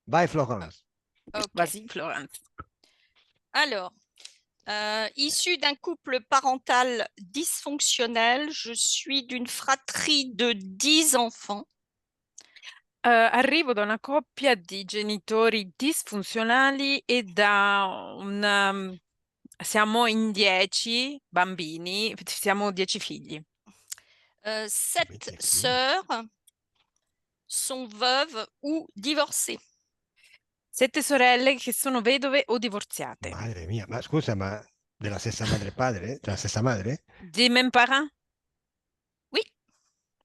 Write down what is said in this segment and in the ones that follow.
Vai Florence. Ok. Vas-y, Florence. Alors, issue d'un couple parental dysfonctionnel, je suis d'une fratrie de 10 enfants. Arrivo da una coppia di genitori disfunzionali e siamo in 10 bambini, siamo 10 figli. 7 sœurs sont veuves ou divorcées. 7 sorelle che sono vedove o divorziate. Madre mia, ma scusa, ma della stessa madre e padre? Della stessa madre? Des mêmes parents? Oui,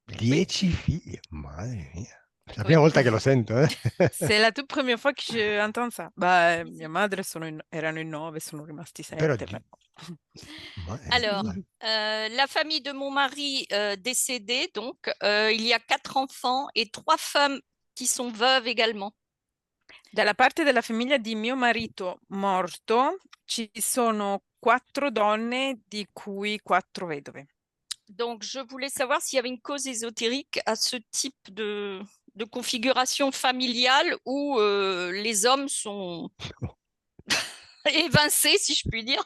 10 figli, madre mia. È la oui. prima volta che lo sento, eh? C'est la toute première fois que j'entends ça. Bah, mia madre erano in 9, sono rimasti Però 7. Alors, la famille de mon mari décédé, donc, il y a 4 enfants et 3 femmes qui sont veuves également. Dalla parte della famiglia di mio marito morto ci sono 4 donne, di cui 4 vedove. Donc, je voulais savoir s'il y avait une cause ésotérique à ce type de configuration familiale où les hommes sont évincés, si je puis dire.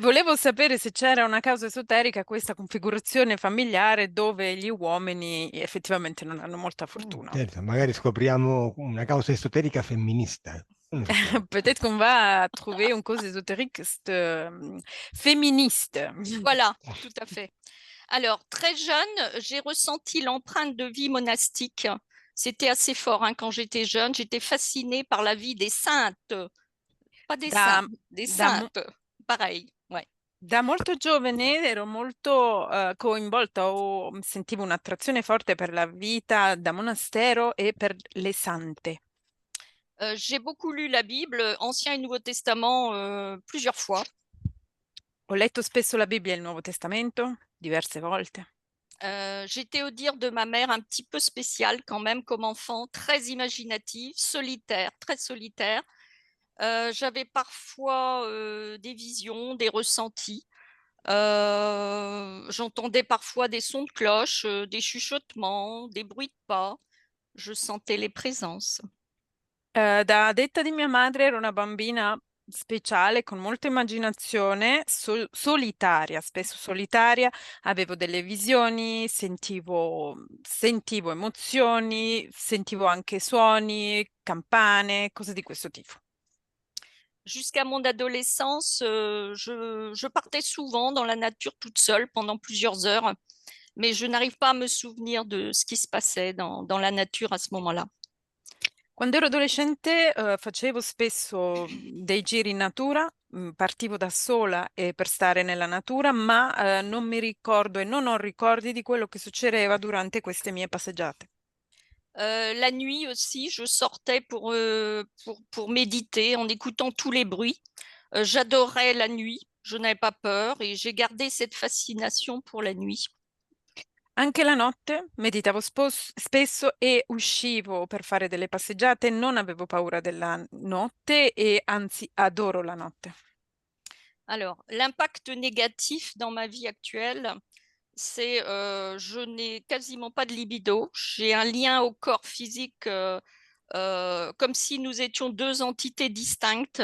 Volevo sapere se c'era una causa esoterica a questa configurazione familiare dove gli uomini effettivamente non hanno molta fortuna. Certo, magari scopriamo una causa esoterica femminista. Non lo sappiamo. Peut-être qu'on va trouver une cause ésotérique féministe. Voilà, tout à fait. Alors, très jeune, j'ai ressenti l'empreinte de vie monastique. C'était assez fort hein, quand j'étais jeune. J'étais fascinée par la vie des saintes. Pas des Da, saints, des da mo- saintes. Pareil, ouais. Da molto giovane ero molto coinvolta o sentivo un'attrazione forte per la vita da monastero e per le sante. J'ai beaucoup lu la Bible, Ancien et Nouveau Testament, plusieurs fois. Ho letto spesso la Bibbia e il Nuovo Testamento, diverse volte. J'étais au dire de ma mère un petit peu spéciale quand même comme enfant, très imaginative, solitaire, très solitaire. J'avais parfois des visions, des ressentis. J'entendais parfois des sons de cloche, des chuchotements, des bruits de pas. Je sentais les présences. Da detta di mia madre ero una bambina speciale, con molta immaginazione, solitaria, spesso solitaria, avevo delle visioni, sentivo emozioni, sentivo anche suoni, campane, cose di questo tipo. Jusqu'à mon adolescence, je partais souvent dans la nature toute seule pendant plusieurs heures, mais je n'arrive pas à me souvenir de ce qui se passait dans la nature à ce moment-là. Quando ero adolescente, facevo spesso dei giri in natura, partivo da sola per stare nella natura, ma non mi ricordo e non ho ricordi di quello che succedeva durante queste mie passeggiate. La nuit aussi, je sortais pour méditer en écoutant tous les bruits. J'adorais la nuit, je n'avais pas peur et j'ai gardé cette fascination pour la nuit. Anche la notte meditavo spesso e uscivo per fare delle passeggiate, non avevo paura della notte e anzi adoro la notte. Alors, l'impact négatif dans ma vie actuelle, c'est je n'ai quasiment pas de libido. J'ai un lien au corps physique comme si nous étions deux entités distinctes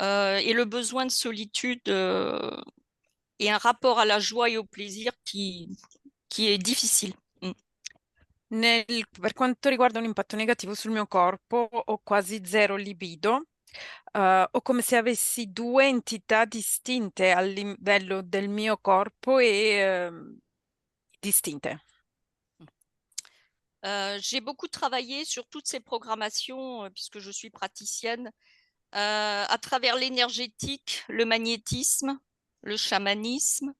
et le besoin de solitude et un rapport à la joie et au plaisir qui est difficile. Mm. Per quanto riguarda un impatto negativo sul mio corpo, ho quasi zero libido. Ho come se avessi due entità distinte a livello del mio corpo e distinte. J'ai beaucoup travaillé sur toutes ces programmations, puisque je suis praticienne, à travers l'énergétique, le magnétisme, le chamanisme.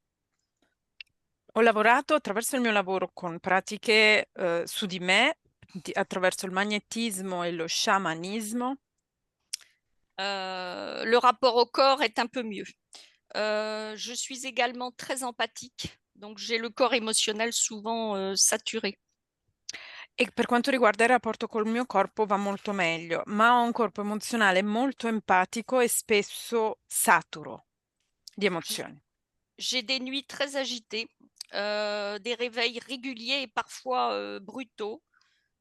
Ho lavorato attraverso il mio lavoro con pratiche su di me, attraverso il magnetismo e lo sciamanismo. Le rapport au corps est un peu mieux. Je suis également très empathique, donc j'ai le corps émotionnel souvent saturé. E per quanto riguarda il rapporto col mio corpo va molto meglio, ma ho un corpo emozionale molto empatico e spesso saturo di emozioni. J'ai des nuits très agitées, des réveils réguliers et parfois brutaux.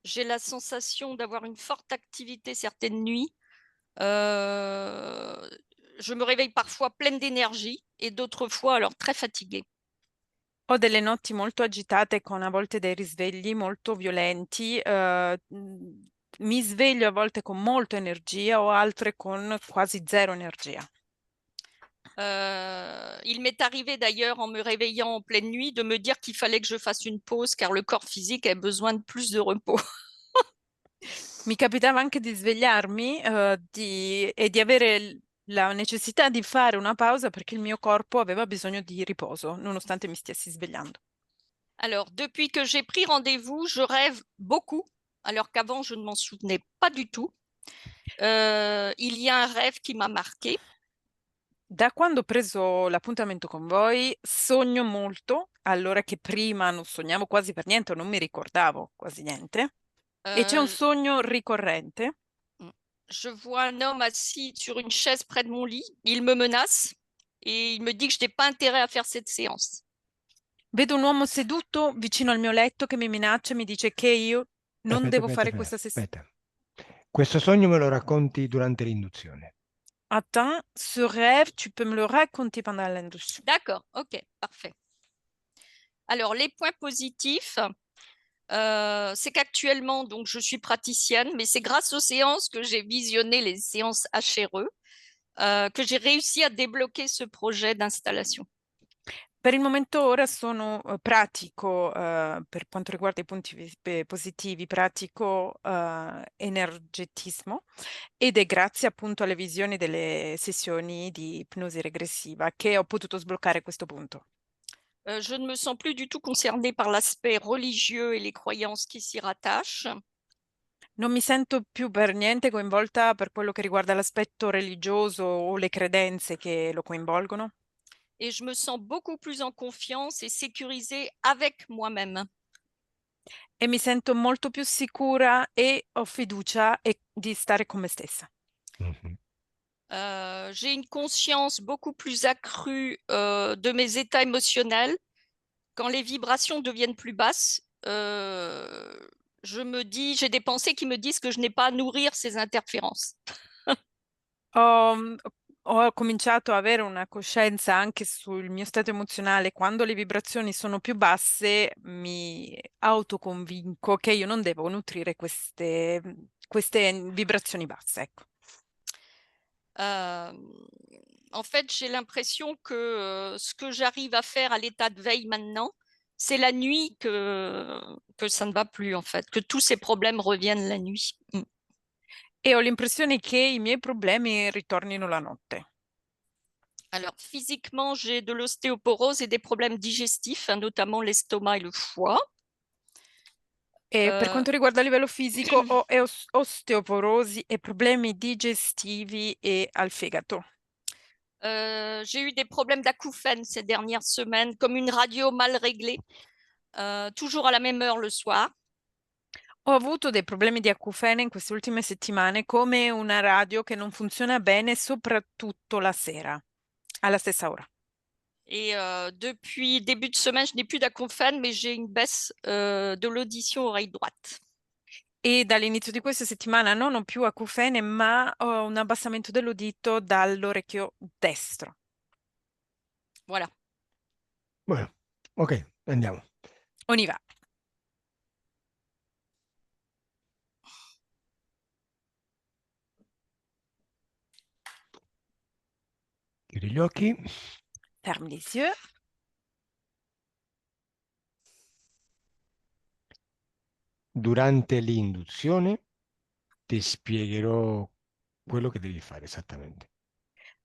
j'ai la sensation d'avoir une forte activité certaines nuits. Je me réveille parfois pleine d'énergie et d'autres fois alors très fatiguée. Ho delle notti molto agitate con a volte dei risvegli molto violenti. Mi sveglio a volte con molta energia o altre con quasi zero energia. Il m'est arrivé d'ailleurs en me réveillant en pleine nuit de me dire qu'il fallait que je fasse une pause car le corps physique a besoin de plus de repos. Mi capitava anche di svegliarmi, e di avere la necessità di fare una pausa perché il mio corpo aveva bisogno di riposo, nonostante mi stessi svegliando. Alors, depuis que j'ai pris rendez-vous, je rêve beaucoup, alors qu'avant, je ne m'en souvenais pas du tout. Il y a un rêve qui m'a marqué. Da quando ho preso l'appuntamento con voi, sogno molto, allora che prima non sognavo quasi per niente o non mi ricordavo quasi niente. E c'è un Euh, sogno ricorrente. je vois un homme assis sur une chaise près de mon lit. Il me menace et il me dit que je n'ai pas intérêt à faire cette séance. Vedo un uomo seduto vicino al mio letto che mi minaccia e mi dice che io non Aspetta, devo aspetta, fare aspetta, questa sessione. aspetta. Questo sogno me lo racconti durante l'induzione. Attends, ce rêve, tu peux me le raconter pendant l'induction. D'accord, ok, parfait. Alors, les points positifs, c'est qu'actuellement, donc, je suis praticienne, mais c'est grâce aux séances que j'ai visionné les séances HRE que j'ai réussi à débloquer ce projet d'installation. Per il momento ora sono pratico, per quanto riguarda i punti positivi, pratico energetismo ed è grazie appunto alle visioni delle sessioni di ipnosi regressiva che ho potuto sbloccare questo punto. Je ne me sens plus du tout concernée par l'aspect religieux et les croyances qui s'y rattachent. Non mi sento più per niente coinvolta per quello che riguarda l'aspetto religioso o le credenze che lo coinvolgono. Et je me sens beaucoup plus en confiance et sécurisée avec moi-même. E mi sento molto più sicura e ho fiducia di stare con me stessa. Mhm. J'ai une conscience beaucoup plus accrue de mes états émotionnels. Quand les vibrations deviennent plus basses, je me dis, j'ai des pensées qui me disent que je n'ai pas à nourrir ces interférences. Ho, ho cominciato a avere una coscienza anche sul mio stato emozionale. Quando le vibrazioni sono più basse, mi autoconvinco che io non devo nutrire queste vibrazioni basse, ecco. En fait, j'ai l'impression que ce que j'arrive à faire à l'état de veille maintenant, c'est la nuit que ça ne va plus, en fait, que tous ces problèmes reviennent la nuit. E ho l'impressione che i miei problemi ritornino la notte. Alors, physiquement, j'ai de l'ostéoporose et des problèmes digestifs, hein, notamment l'estomac et le foie. E per Euh, quanto riguarda il livello fisico, ho osteoporosi e problemi digestivi e al fegato. J'ai eu des problèmes d'acouphènes ces dernières semaines, comme une radio mal réglée, toujours à la même heure le soir. Ho avuto dei problemi di acufene in queste ultime settimane, come una radio che non funziona bene, soprattutto la sera, alla stessa ora. Et depuis début de semaine, je n'ai plus d'acouphènes, mais j'ai une baisse de l'audition oreille droite. E dall'inizio di questa settimana non ho più acufene, ma ho un abbassamento dell'udito dall'orecchio destro. Voilà. Bueno, ok, andiamo. On y va. Chiudi gli occhi. Ferme les yeux. Durante l'induzione ti spiegherò quello che devi fare esattamente.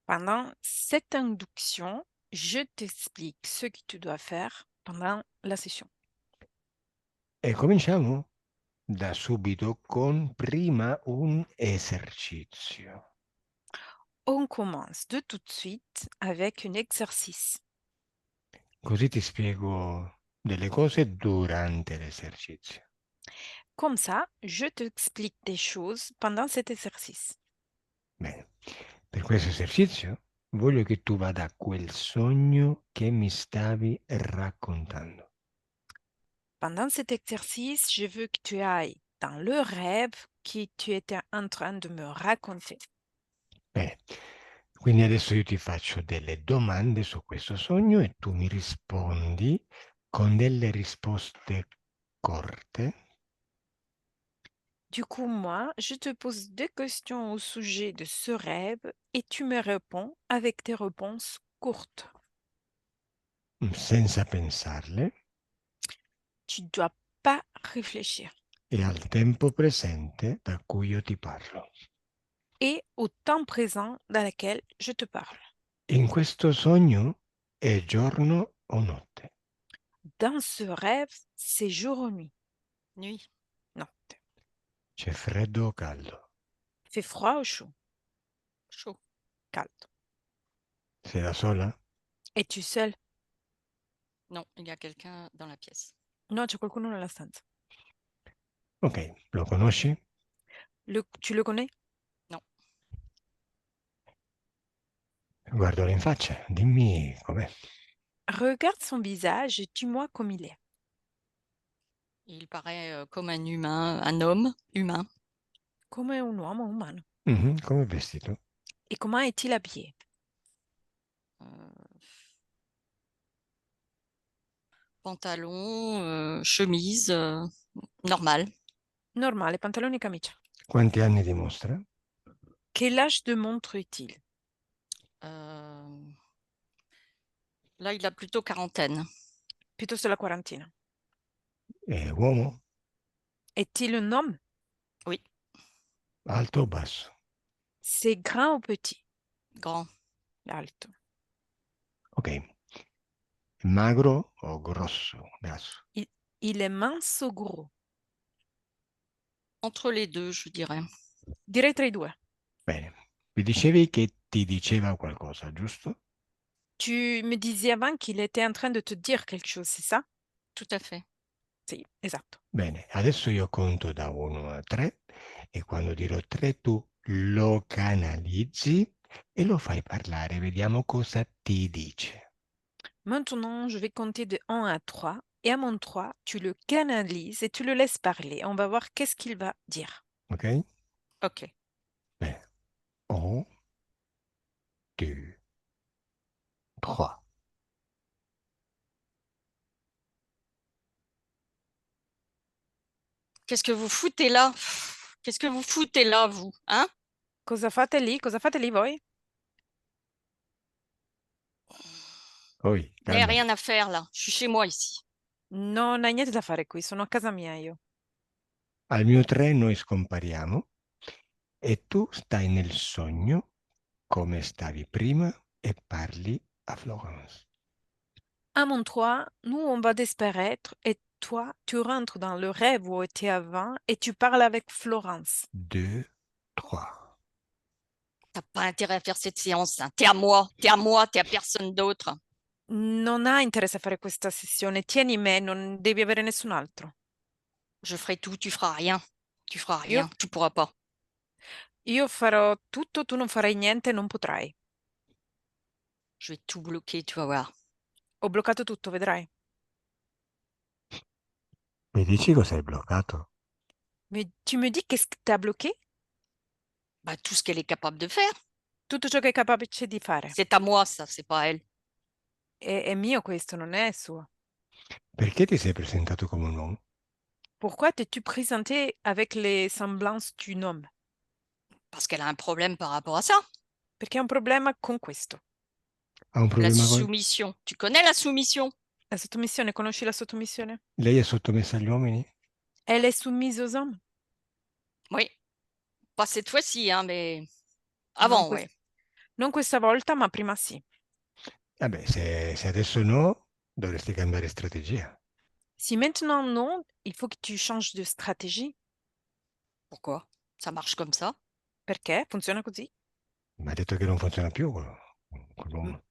Pendant cette induction, je t'explique ce que tu dois faire pendant la session. E cominciamo da subito con prima un esercizio. On commence de tout de suite avec un exercice. Così ti spiego delle cose durante l'esercizio. Comme ça, je t'explique des choses pendant cet exercice. Bene, per questo esercizio voglio che tu vada a quel sogno che mi stavi raccontando. Pendant cet exercice, je veux que tu ailles dans le rêve que tu étais en train de me raconter. Bene, quindi adesso io ti faccio delle domande su questo sogno e tu mi rispondi con delle risposte corte. Du coup, moi, je te pose des questions au sujet de ce rêve et tu me réponds avec des réponses courtes. Senza pensarle Tu dois pas réfléchir. e al tempo presente da cui io ti parlo. Et au temps présent dans lequel je te parle. In questo sogno è giorno o notte? Dans ce rêve, c'est jour ou nuit? Nuit. Notte. C'è freddo o caldo? Fait froid ou chaud? Chaud. Caldo. Sei da sola? Es-tu seul? Non, il y a quelqu'un dans la pièce. No, c'è qualcuno nella stanza. Ok, lo conosci? Tu le connais? Non. Guardalo in faccia, dimmi com'è. Regarde son visage et dis-moi comme il est. Il paraît comme un humain, un homme humain. Come un uomo umano. Come è vestito? Et comment est-il habillé? Pantalon, chemise, normal. Normale, pantalone e camicia. Quanti anni dimostra? Quel âge de montre est-il? Là, il a plutôt quarantaine. Piuttosto la quarantina. È uomo? Est-il un homme? Oui, Alto o basso? C'est grand ou petit? grand. Alto. Ok. Magro o grosso? Grasso. Il est mince ou gros? Entre les deux, je dirais. Direi tra i due. Bene. Mi dicevi che ti diceva qualcosa, giusto? Tu me disais avant qu'il était en train de te dire quelque chose, c'est ça? Tout à fait. Sì, esatto. Bene, adesso io conto da 1 a 3 e quando dirò 3 tu lo canalizzi e lo fai parlare. Vediamo cosa ti dice. Maintenant, je vais compter de 1 à 3 et à mon 3, tu le canalises et tu le laisses parler. On va voir qu'est-ce qu'il va dire. Ok? Ok. Bene. 1, 2, 3. Qu'est-ce que vous foutez là? Qu'est-ce que vous foutez là, vous? Hein? Cosa fate lì? Cosa fate lì voi? Poi, Il n'y a calma. rien à faire là. Je suis chez moi ici. Non hai niente da fare qui, sono a casa mia io. Al mio 3 noi scompariamo e tu stai nel sogno come stavi prima e parli a Florence. À mon 3, nous, on va disparaître et toi, tu rentres dans le rêve où tu étais avant et tu parles avec Florence. 2, 3. T'as pas intérêt à faire cette séance. Hein. T'es à moi, t'es à personne d'autre. Non ha interesse a fare questa sessione, tieni me, non devi avere nessun altro. Je ferai tout, tu feras rien. Tu feras Io, rien, tu pourras pas. io farò tutto, tu non farai niente, non potrai. Je vais tout bloquer, tu vas voir. Ho bloccato tutto, vedrai. Mi dici cosa hai bloccato? Mais tu me dis qu'est-ce que t'as bloqué? Bah, tout ce qu'elle est capable de faire. Tutto ciò che è capace di fare. C'est à moi, ça, c'est pas à elle. È mio questo, non è suo. Perché ti sei presentato come un uomo? Pourquoi t'es-tu présenté avec les semblances du homme? Parce qu'elle a un problème par rapport à ça. Perché ha un problema con questo. Ha un La problema con... soumission. Tu connais la soumission? La sottomissione, conosci la sottomissione? Lei è sottomessa agli uomini? Elle est soumise aux hommes? Oui. Pas cette fois-ci, hein, mais Non, avant, ouais. non questa volta, ma prima sì. Vabbè, se adesso no, dovresti cambiare strategia. Si maintenant non, il faut que tu changes de stratégie. Pourquoi? Ça marche comme ça. Perché? Funziona così. Mi ha detto che non funziona più con M- l'uomo.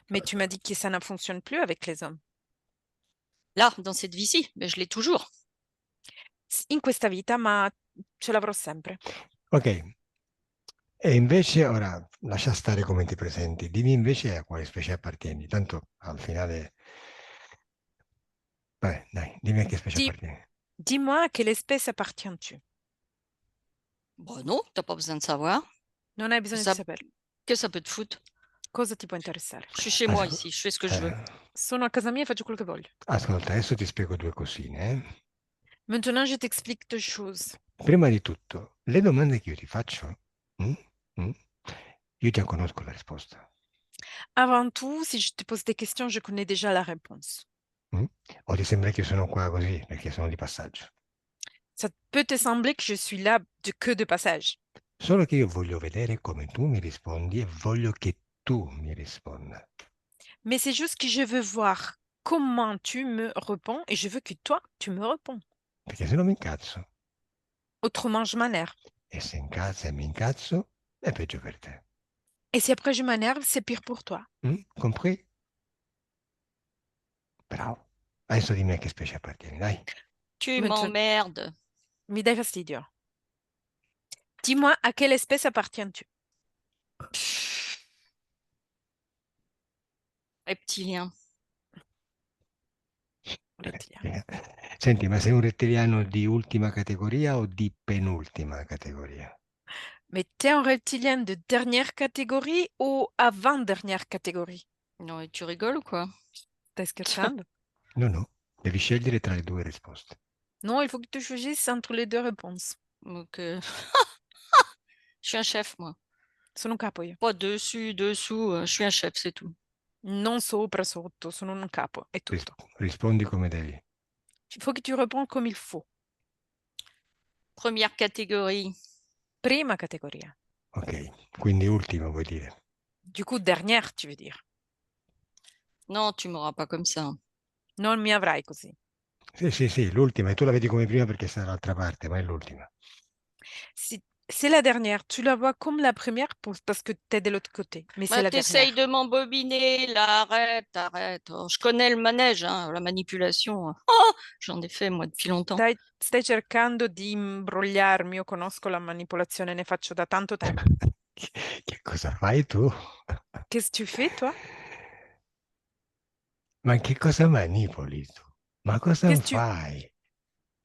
Mais tu m'as dit que ça ne fonctionne plus avec les hommes. Là, dans cette vie-ci, mais je l'ai toujours. In questa vita, ma ce l'avrò sempre. Ok. E invece, ora, lascia stare come ti presenti. Dimmi invece a quale specie appartieni. Tanto al finale... Vabbè, dai, dimmi a che specie Di- appartieni. Dis-moi à quelle espèce appartiens-tu? Bah non, t'as pas besoin de savoir. Non hai bisogno Ça- di saperlo. Qu'est-ce que ça peut te foutre? Cosa ti può interessare? Je suis chez moi Ascol- ici, je fais ce que je veux. Sono a casa mia e faccio quello che voglio. Ascolta, adesso ti spiego due cosine. Maintenant, je t'explique deux choses. Prima di tutto, le domande che io ti faccio, mm? Mm? Io già conosco la risposta. Avant tout, si je te pose des questions, je connais déjà la réponse. Mm? O ti sembra che io sono qua così perché sono di passaggio? Ça peut te sembler que je suis là que de passage. Solo che io voglio vedere come tu mi rispondi e voglio che tu mi risponda. Mais c'est juste que je veux voir comment tu me réponds et je veux que toi, tu me réponds. Perché se no mi incazzo. Autrement, je m'énerve. E se incazzo e mi incazzo, è peggio per te. Et si après je m'énerve, c'est pire pour toi. Compris? Bravo. Adesso dimmi a che specie appartieni, dai. Tu Maintenant, m'emmerdes. mi dai fastidio. Dis-moi à quelle espèce appartiens-tu? Reptilien. Reptilien. Senti, ma sei un rettiliano di ultima categoria o di penultima categoria? Mais t'es un reptilien de dernière catégorie ou avant-dernière catégorie? Non, et tu rigoles ou quoi? Stai scherzando? No, no. Devi scegliere tra le due risposte. Non, il faut que tu choisisses entre les deux réponses. Donc, je suis un chef, moi. Sono un capo io. Pas dessus, dessous, je suis un chef, c'est tout. Non sopra, sotto, sono un capo, è tutto. Rispondi come devi. Il faut que tu réponds comme il faut. Première catégorie. Prima categoria. Ok, quindi ultima vuoi dire. Du coup, dernière, tu veux dire. Non, tu m'auras pas comme ça. Non mi avrai così. Sì, l'ultima. E tu la vedi come prima perché sta dall'altra parte, ma è l'ultima. C'est la dernière. Tu la vois comme la première parce que tu es de l'autre côté. Mais c'est Bah, la t'essayes dernière. de m'embobiner, là, arrête, arrête. Oh, je connais le manège, hein, la manipulation. Oh, j'en ai fait, moi, depuis longtemps. Stai cercando di imbrogliarmi. Io conosco la manipolazione, ne faccio da tanto tempo. Che cosa fai tu? Qu'est-ce que tu fais, toi? Ma che cosa manipoli tu? Ma cosa Qu'est-ce que tu, fai?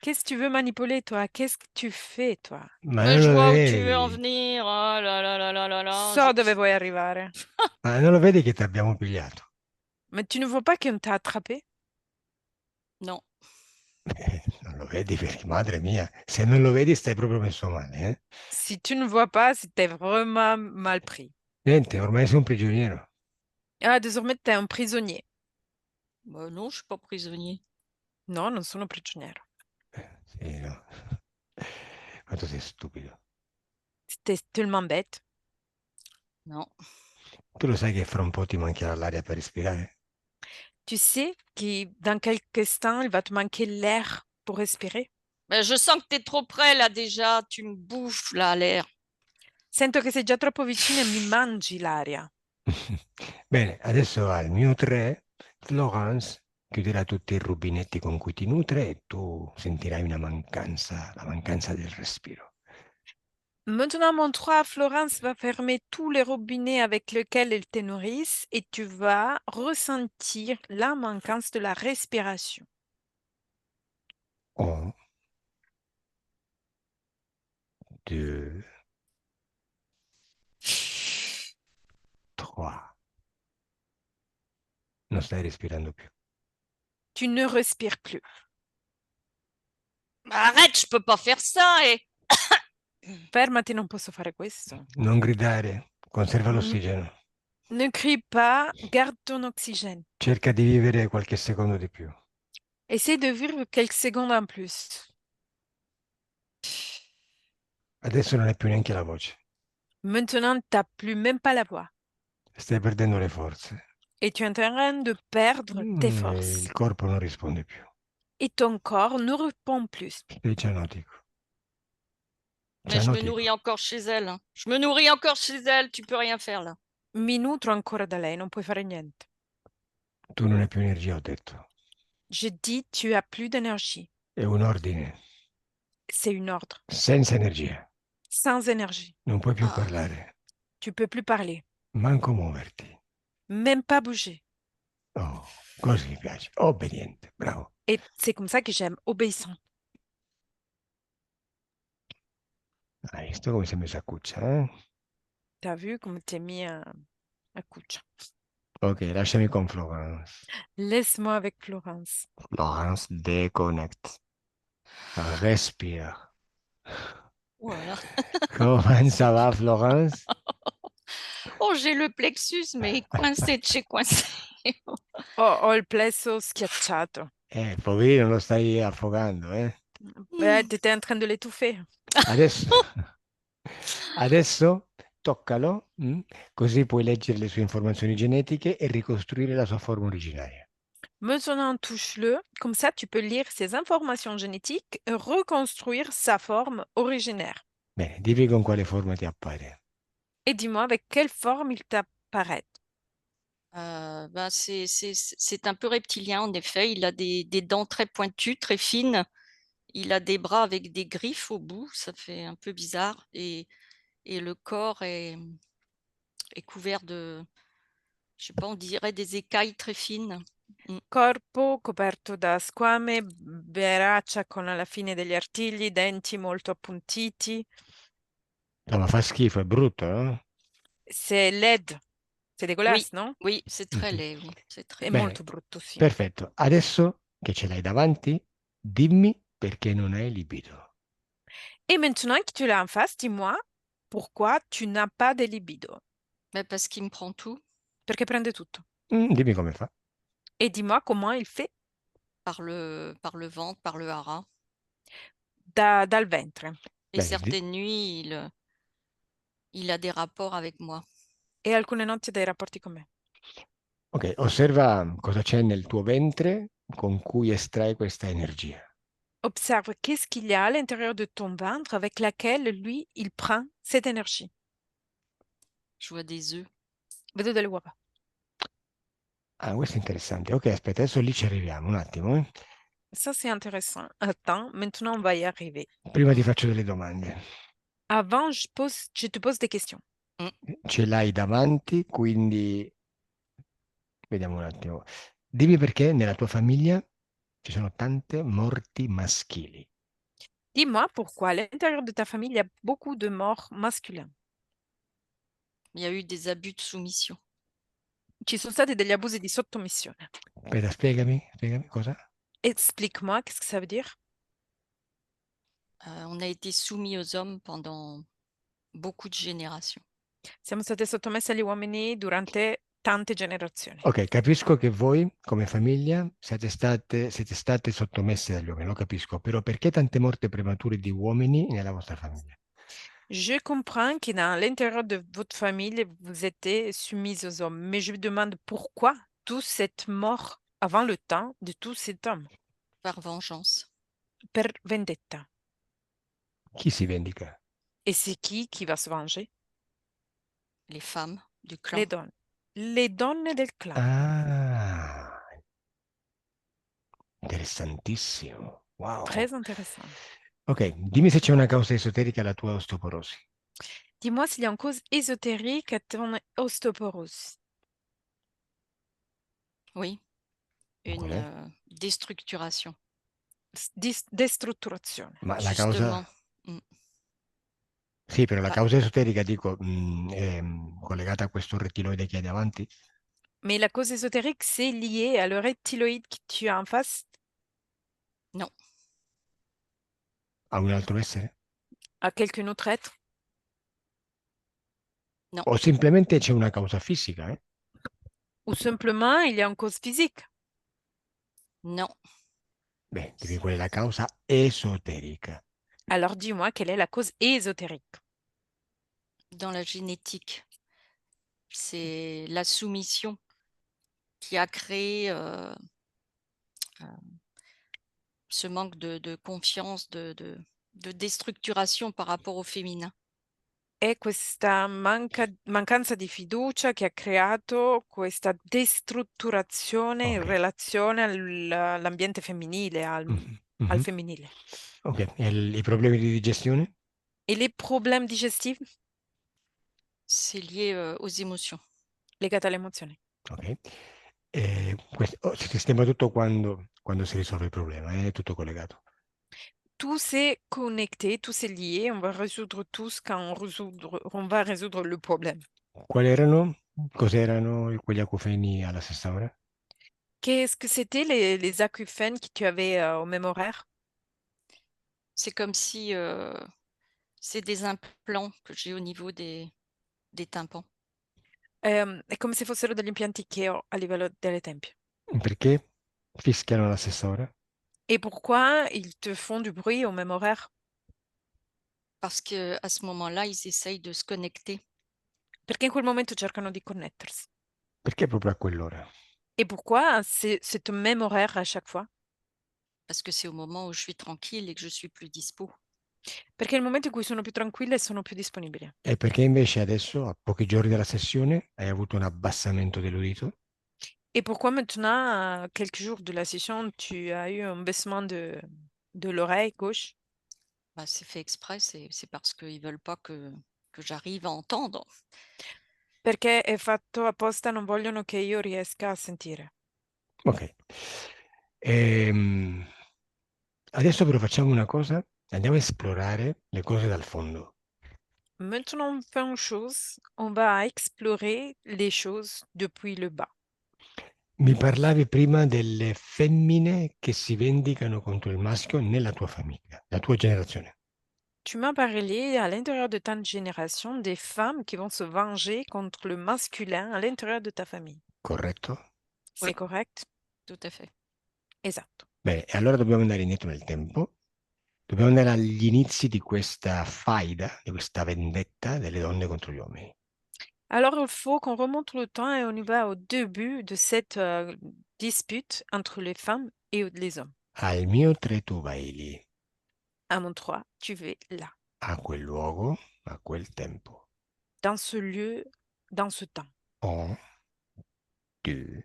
qu'est-ce que tu veux manipuler, toi? Qu'est-ce que tu fais, toi? Ma Mais non je lo vois où tu veux en vedi? venir. Oh là là là là là là. So dove vuoi arrivare. Ma non lo vedi che ti abbiamo pigliato? Mais tu ne vois pas qu'on t'a attrapé? Non. Non lo vedi perché, madre mia, se non lo vedi stai proprio messo male, eh? Si tu ne vois pas, c'est t'es vraiment mal pris. Niente, ormai sei un prigioniero. Ah, désormais, t'es un prisonnier. Bah non, je suis pas prisonnier. No, non sono prigioniero. Sì, no. Ma tu sei stupido. T'es tellement bête. Non. Tu lo sai che fra un po' ti mancherà l'aria per respirare? Tu sais que dans quelques instants, il va te manquer l'air pour respirer. Mais je sens que tu es trop près, là, déjà. Tu me bouffes, là, l'air. Sento che sei già troppo vicino e mi mangi l'aria. Bene, adesso al mio 3, Florence chiuderà tutti i rubinetti con cui ti nutre e tu sentirai una mancanza, la mancanza del respiro. Maintenant, mon 3, Florence va fermer tous les robinets avec lesquels elle te nourrisse et tu vas ressentir la manquance de la respiration. 1, 2, 3. Non stai respirando più. Tu ne respires plus. Arrête, je peux pas faire ça. Fermati, non posso fare questo. Non gridare, conserva l'ossigeno. Ne crie pas, garde ton oxygène. Cerca di vivere qualche secondo di più. Essaie de vivre quelques secondes en plus. Adesso non hai più neanche la voce. Maintenant, tu n'as plus même pas la voix. Stai perdendo le forze. Et tu es en train de perdre tes forces. Il corpo non risponde più. Et ton corps ne répond plus. Sei cianotico. Mais je me nourris encore chez elle. Hein. Je me nourris encore chez elle. Tu peux rien faire, là. Mi nutro ancora da lei, non puoi fare niente. Tu non hai più energia, ho detto. Je dis, tu as plus d'énergie. È un ordine. C'est une ordre. Senza energia. Sans énergie. Non puoi più parlare. Tu peux plus parler. Manco muoverti. Même pas bouger. Oh, così mi piace. Obbediente, bravo. Et c'est comme ça que j'aime, obéissant. Hai visto come si è messo a cuccia, eh? T'as vu come ti è mia a cuccia? Ok, lasciami con Florence. Laisse-moi avec Florence. Florence, déconnecte. Respire. Voilà. Comment ça va, Florence? Oh, j'ai le plexus, mais coincé de chez coincé. Ho il plesso schiacciato. Poverino, lo stai affogando, eh? T'étais en train de l'étouffer. Adesso, adesso toccalo, così puoi leggere le sue informazioni genetiche e ricostruire la sua forma originaria. Maintenant, touche-le. Comme ça, tu peux lire ses informations génétiques et reconstruire sa forme originaire. Bene, dimmi con quale forma ti appare. Et dis-moi avec quelle forme il t'apparaît. Ben, c'est un peu reptilien, en effet. Il a des dents très pointues, très fines. Il a des bras avec des griffes au bout. Ça fait un peu bizarre. Et le corps est couvert de, je sais pas, on dirait des écailles très fines. Corpo coperto da squame, braccia con alla fine degli artigli, denti molto appuntiti. No, ma fa schifo, è brutto, no? C'est laid. C'est Oui, dégueulasse, non? oui, c'est très Mhm. laid, oui. C'est très È Bene, molto brutto, sì. perfetto. Adesso che ce l'hai davanti, dimmi perché non hai libido. Et maintenant que tu l'as en face, dis-moi pourquoi tu n'as pas de libido. Mais parce qu'il me prend tout Perché prende tutto. Dimmi come fa. Et dis-moi comment il fait par le ventre, par le hara. dal ventre. Et Bene, certaines nuits, il a des rapports avec moi. E alcune notti ha dei rapporti con me. ok, osserva cosa c'è nel tuo ventre con cui estrai questa energia. Observe qu'est-ce qu'il y a à l'intérieur de ton ventre avec laquelle lui, il prend cette énergie. Je vois des œufs. Vedo delle uova. Ah, questo è interessante. Ok, aspetta, adesso lì ci arriviamo un attimo. Ça, c'est intéressant. Attends, maintenant on va y arriver. Prima ti faccio delle domande. Avant, je te pose des questions. Ce l'hai davanti, quindi vediamo un attimo. Dimmi perché nella tua famiglia ci sono tante morti maschili. Dis-moi pourquoi à l'intérieur de ta famille, il y a beaucoup de morts masculins. Il y a eu des abus de soumission. Ci sono stati degli abusi di sottomissione. Aspetta, spiegami cosa? Explique-moi, qu'est-ce que ça veut dire? On a été soumis aux hommes pendant beaucoup de générations. Siamo state sottomesse agli uomini durante tante generazioni. Ok, capisco che voi come famiglia siete state sottomesse dagli uomini, lo capisco, però perché tante morti premature di uomini nella vostra famiglia? Je comprends que dans l'intérieur de votre famille, vous êtes soumise aux hommes, mais je me demande pourquoi toute cette mort avant le temps de tous cet homme, Par vengeance. per vendetta. Chi si vendica? Et c'est qui va se venger? Les femmes du clan. Le donne. Le donne del clan. Ah, interessantissimo. Wow. Très intéressant. Ok, dimmi se c'è una causa esoterica alla tua osteoporosi. Dis-moi s'il y a une cause ésotérique à ton ostéoporose. Oui. Une Qual è? déstructuration. Destrutturazione. Ma la Justement. causa... Mm. Sì, però la Ah. causa esoterica, dico, è collegata a questo rettiloide che hai davanti? Mais la cause ésotérique, c'est lié à le reptiloïde que tu as en face, Non. A un altro essere? à quelqu'un autre être, Non. O semplicemente c'è una causa fisica, eh? ou simplement il y a une cause physique. Non. Beh, devi qual è la causa esoterica. Alors dis-moi quelle est la cause ésotérique. Dans la génétique. C'est la soumission qui a créé ce manque de confiance, de déstructuration par rapport au féminin. È questa mancanza di fiducia che ha creato questa destrutturazione in Ok. relazione all'ambiente femminile, al Mhm. femminile. Ok, e i problemi di digestione? Et les problèmes digestifs C'est lié aux émotions. legati alle emozioni. Ok. Si sistema tutto quando si risolve il problema, è tutto collegato. tout s'est connecté, tout s'est lié. On va résoudre tous quand on va résoudre le problème. Quali erano? Cos'erano quegli acufeni alla stessa ora? Qu'est-ce que c'était les acouphènes que tu avais au même horaire? C'est comme si c'est des implants que j'ai au niveau des tympans. È come se fossero degli impianti che ho a livello delle tempie. Perché fischiano alla stessa ora? Et pourquoi ils te font du bruit au même horaire? Parce que à ce moment-là, ils essayent de se connecter. Perché in quel momento cercano di connettersi. Perché proprio a quell'ora? Et pourquoi c'est au même horaire à chaque fois? Parce que c'est au moment où je suis tranquille et que je suis plus dispo. Perché è il momento in cui sono più tranquilla e sono più disponibile. E perché invece adesso, a pochi giorni dalla sessione, hai avuto un abbassamento dell'udito? Et pourquoi maintenant, à quelques jours de la session, tu as eu un baissement de l'oreille gauche? Bah, c'est fait exprès, c'est parce qu'ils veulent pas que j'arrive à entendre. Perché è fatto apposta, non vogliono che io riesca a sentire. Ok. Ehm, Adesso però facciamo una cosa, andiamo a esplorare le cose dal fondo. Maintenant, on fait une chose, on va explorer les choses depuis le bas. Mi parlavi prima delle femmine che si vendicano contro il maschio nella tua famiglia, la tua generazione, Tu m'as parlé à l'intérieur de ta génération des femmes qui vont se venger contre le masculin à l'intérieur de ta famille. corretto? C'est Oui. correct? Tout à fait. Esatto. Bene, e allora dobbiamo andare indietro nel tempo, dobbiamo andare agli inizi di questa faida, di questa vendetta delle donne contro gli uomini. Alors, il faut qu'on remonte le temps et on y va au début de cette dispute entre les femmes et les hommes. Al mio 3 tu vai lì, À mon 3, tu vas là, a quel luogo, a quel tempo. dans ce lieu, dans ce temps. 1, 2,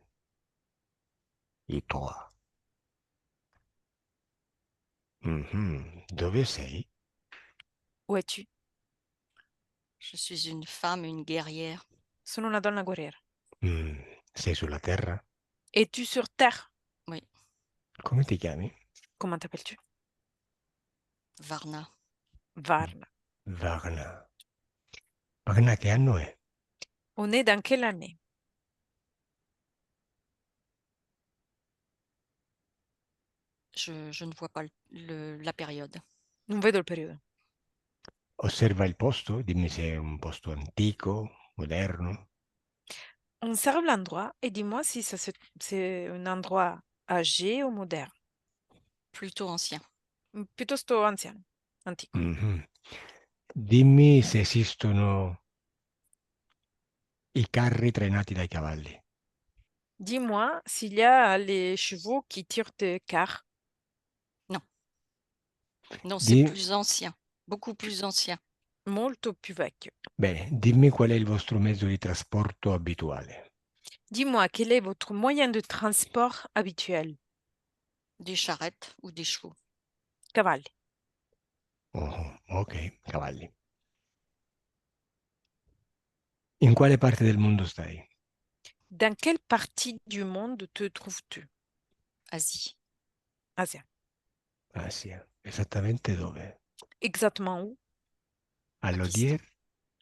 et 3. Mhm. Dove sei? Où es-tu? Je suis une femme, une guerrière. Sono una donna guerriera. Mm, Sei sulla terra? Es-tu sur terre? Oui, Come ti chiami? Comment t'appelles-tu? Varna. Varna. Varna. Varna che anno è? On est dans quelle année? Je ne vois pas la période. Non vedo il periodo. Osserva il posto, dimmi se è un posto antico, moderno. Observe l'endroit et dis-moi si c'est un endroit âgé ou moderne. Plutôt ancien. Piuttosto anziano, antico. Mhm. Dimmi se esistono i carri trainati dai cavalli. Dis-moi s'il y a les chevaux qui tirent des cars. Non, c'est Di- plus ancien. Beaucoup plus ancien. Molto più vecchio. Bene, dimmi qual è il vostro mezzo di trasporto abituale. Dis-moi, quel est votre moyen de transport habituel? Des charrettes ou des chevaux. Cavalli. Oh, ok, cavalli. In quale parte del mondo stai? Dans quelle partie du monde te trouves-tu? Asie. Asia. Asia. Esattamente dove? Exactement où? Pakistan. All'Odier?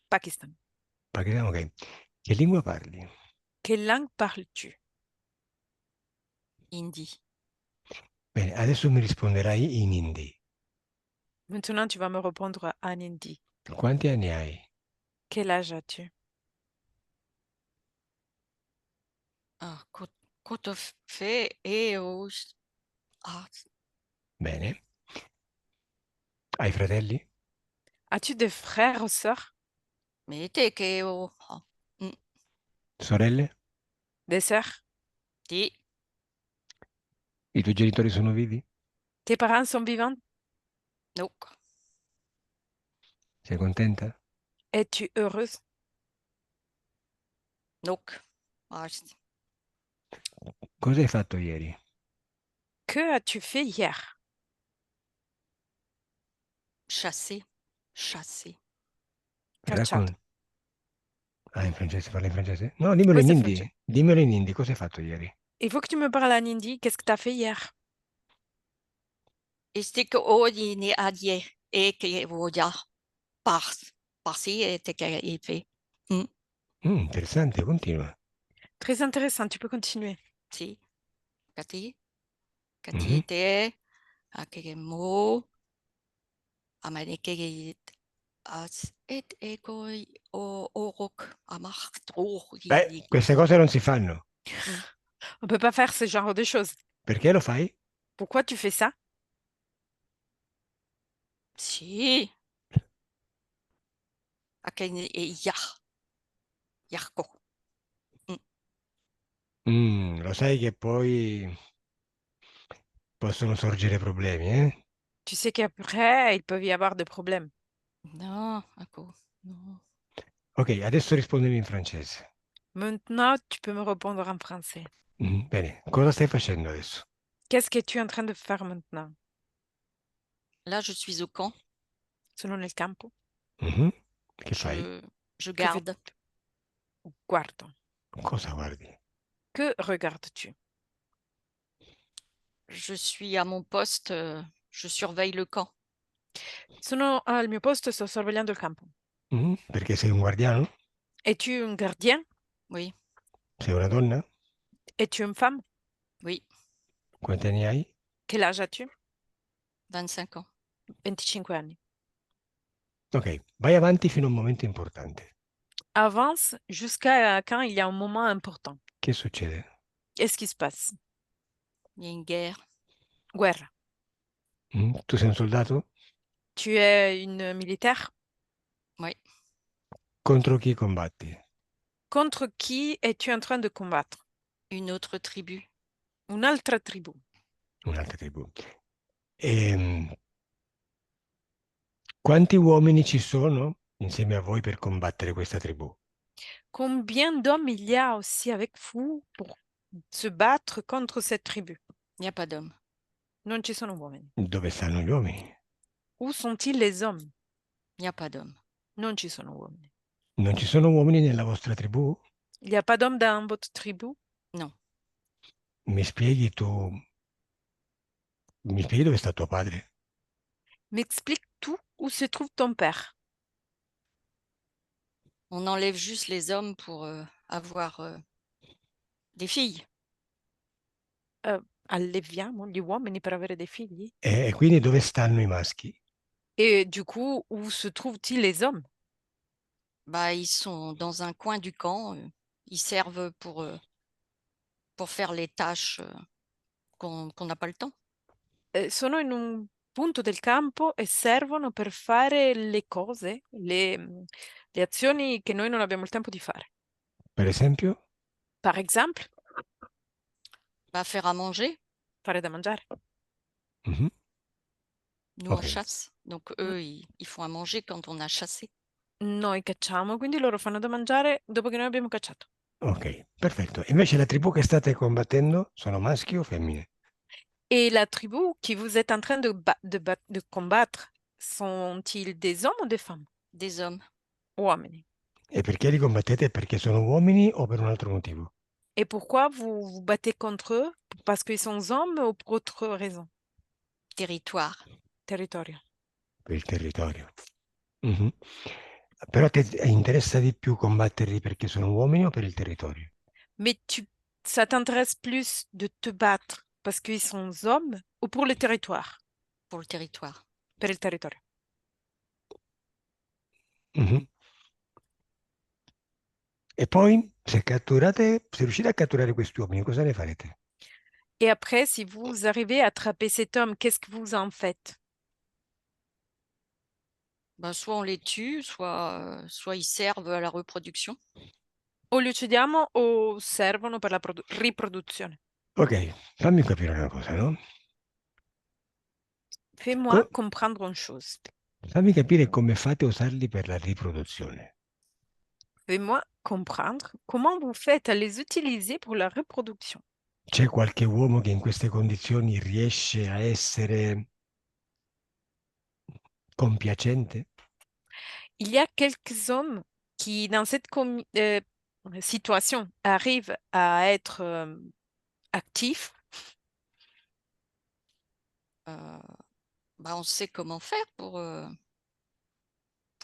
Pakistan. Pakistan, ok. Che lingua parli? Quelle langue parles-tu? Hindi. Bene, adesso mi risponderai in hindi. Maintenant, tu vas me répondre en hindi. Quanti anni hai? Quel âge as-tu? Ah, Côte fait et ah, Bene. Hai fratelli? As-tu des frères ou sœurs? mais t'es que ah, Sorelle? Des sœurs? Sì. I tuoi genitori sono vivi? Tes parents sont vivants? No. Sei contenta? Es-tu heureuse? No. Ah, Cosa hai fatto ieri? Que as-tu fait hier? chasser. Chasser. Raccon- Cacciato. Ah, in francese, parli in francese? No, dimmelo in Questo è hindi. francese. Dimmelo in hindi, cosa hai fatto ieri? Il faut que tu me parles en hindi. Qu'est-ce que tu as fait hier? Esteke oini adie eke voja parsi e te che ife. Interessante, continua. Très intéressant, tu peux continuer. Si, kati Mhm. te ake mo amaneke as et ego o orok amacht Beh, queste cose non si fanno. On peut pas faire ce genre de choses. Perché lo fai? Pourquoi tu fais ça? Si, ake e yarko. Lo sai che poi possono sorgere problemi, eh? Tu sais qu'après, il peut y avoir des problèmes. No, ecco, no. Ok, adesso rispondimi in francese. Maintenant, tu peux me répondre en français. Bene, cosa stai facendo adesso? Qu'est-ce que tu es en train de faire maintenant? Là, je suis au camp. Sono nel campo. Mhm. Che fai? Je Que fais- garde. Guardo. Cosa guardi? Que regardes-tu? Je suis à mon poste. Je surveille le camp. Sono al mio posto e sto sorvegliando il campo. Perché sei un guardiano? Es-tu un gardien? Oui, Sei una donna? Es-tu une femme? oui, Quanti anni hai? Quel âge as-tu? 25 ans. 25 anni. Ok, vai avanti fino a un momento importante. Avance jusqu'à quand il y a un moment important. Che succede? Qu'est-ce qui se passe? Il y a une guerre. Guerra. Tu sei un soldato? Tu es une militaire? Oui, Contro chi combatti? Contre qui es-tu en train de combattre? une autre tribu. Un'altra tribù. Un'altra tribù. Ehm, Quanti uomini ci sono insieme a voi per combattere questa tribù? Combien d'hommes il y a aussi avec vous pour se battre contre cette tribu? Il n'y a pas d'homme. Non ci sono uomini. Dove stanno gli uomini? Où sont-ils les hommes? Il n'y a pas d'homme. Non ci sono uomini. Non ci sono uomini nella vostra tribù? Il n'y a pas d'hommes dans votre tribu? Non. Mi spieghi tu? Mi spieghi dove sta tuo padre? M'explique tout où se trouve ton père. On enlève juste les hommes pour avoir des filles. Alleviamo gli uomini per avere dei figli? E quindi dove stanno i maschi? Et du coup, où se trouvent-ils les hommes? Bah, ils sont dans un coin du camp. Ils servent pour faire les tâches qu'on n'a pas le temps. Sono in un punto del campo e servono per fare le cose, le azioni che noi non abbiamo il tempo di fare. Per esempio? Par exemple, Bah, faire à manger. fare da mangiare. Mhm. Nous, on Ok, chasse. Donc, eux, ils font à manger quand on a chassé. Noi cacciamo, quindi loro fanno da mangiare dopo che noi abbiamo cacciato. ok, perfetto. Invece la tribù che state combattendo sono maschi o femmine? Et la tribu qui vous êtes en train de combattre, sont-ils des hommes ou des femmes? Des hommes. Uomini. E perché li combattete? Perché sono uomini o per un altro motivo? Et pourquoi vous vous battez contre eux? Parce qu'ils sont hommes ou pour autre raison? Territoire. Territorio. Per il territorio. Mhm. Però a te interessa di più combatterli perché sono uomini o per il territorio? Mais ça t'intéresse plus de te battre parce qu'ils sont hommes ou pour le territoire? Pour le territoire. Per il territorio. Mhm. E poi, se riuscite a catturare questi uomini, cosa ne farete? Et après, si vous arrivez à attraper cet homme, qu'est-ce que vous en faites? Bah, soit on les tue, soit ils servent à la reproduction. O li uccidiamo o servono per la riproduzione. Ok, fammi capire una cosa, no? Fais-moi Co- comprendre une chose. Fammi capire come fate a usarli per la riproduzione. Fais-moi comprendre comment vous faites à les utiliser pour la reproduction. C'è qualche uomo che in queste condizioni riesce a essere compiacente? Il y a quelques hommes qui, dans cette situation, arrivent à être actifs. Euh, Bah, on sait comment faire pour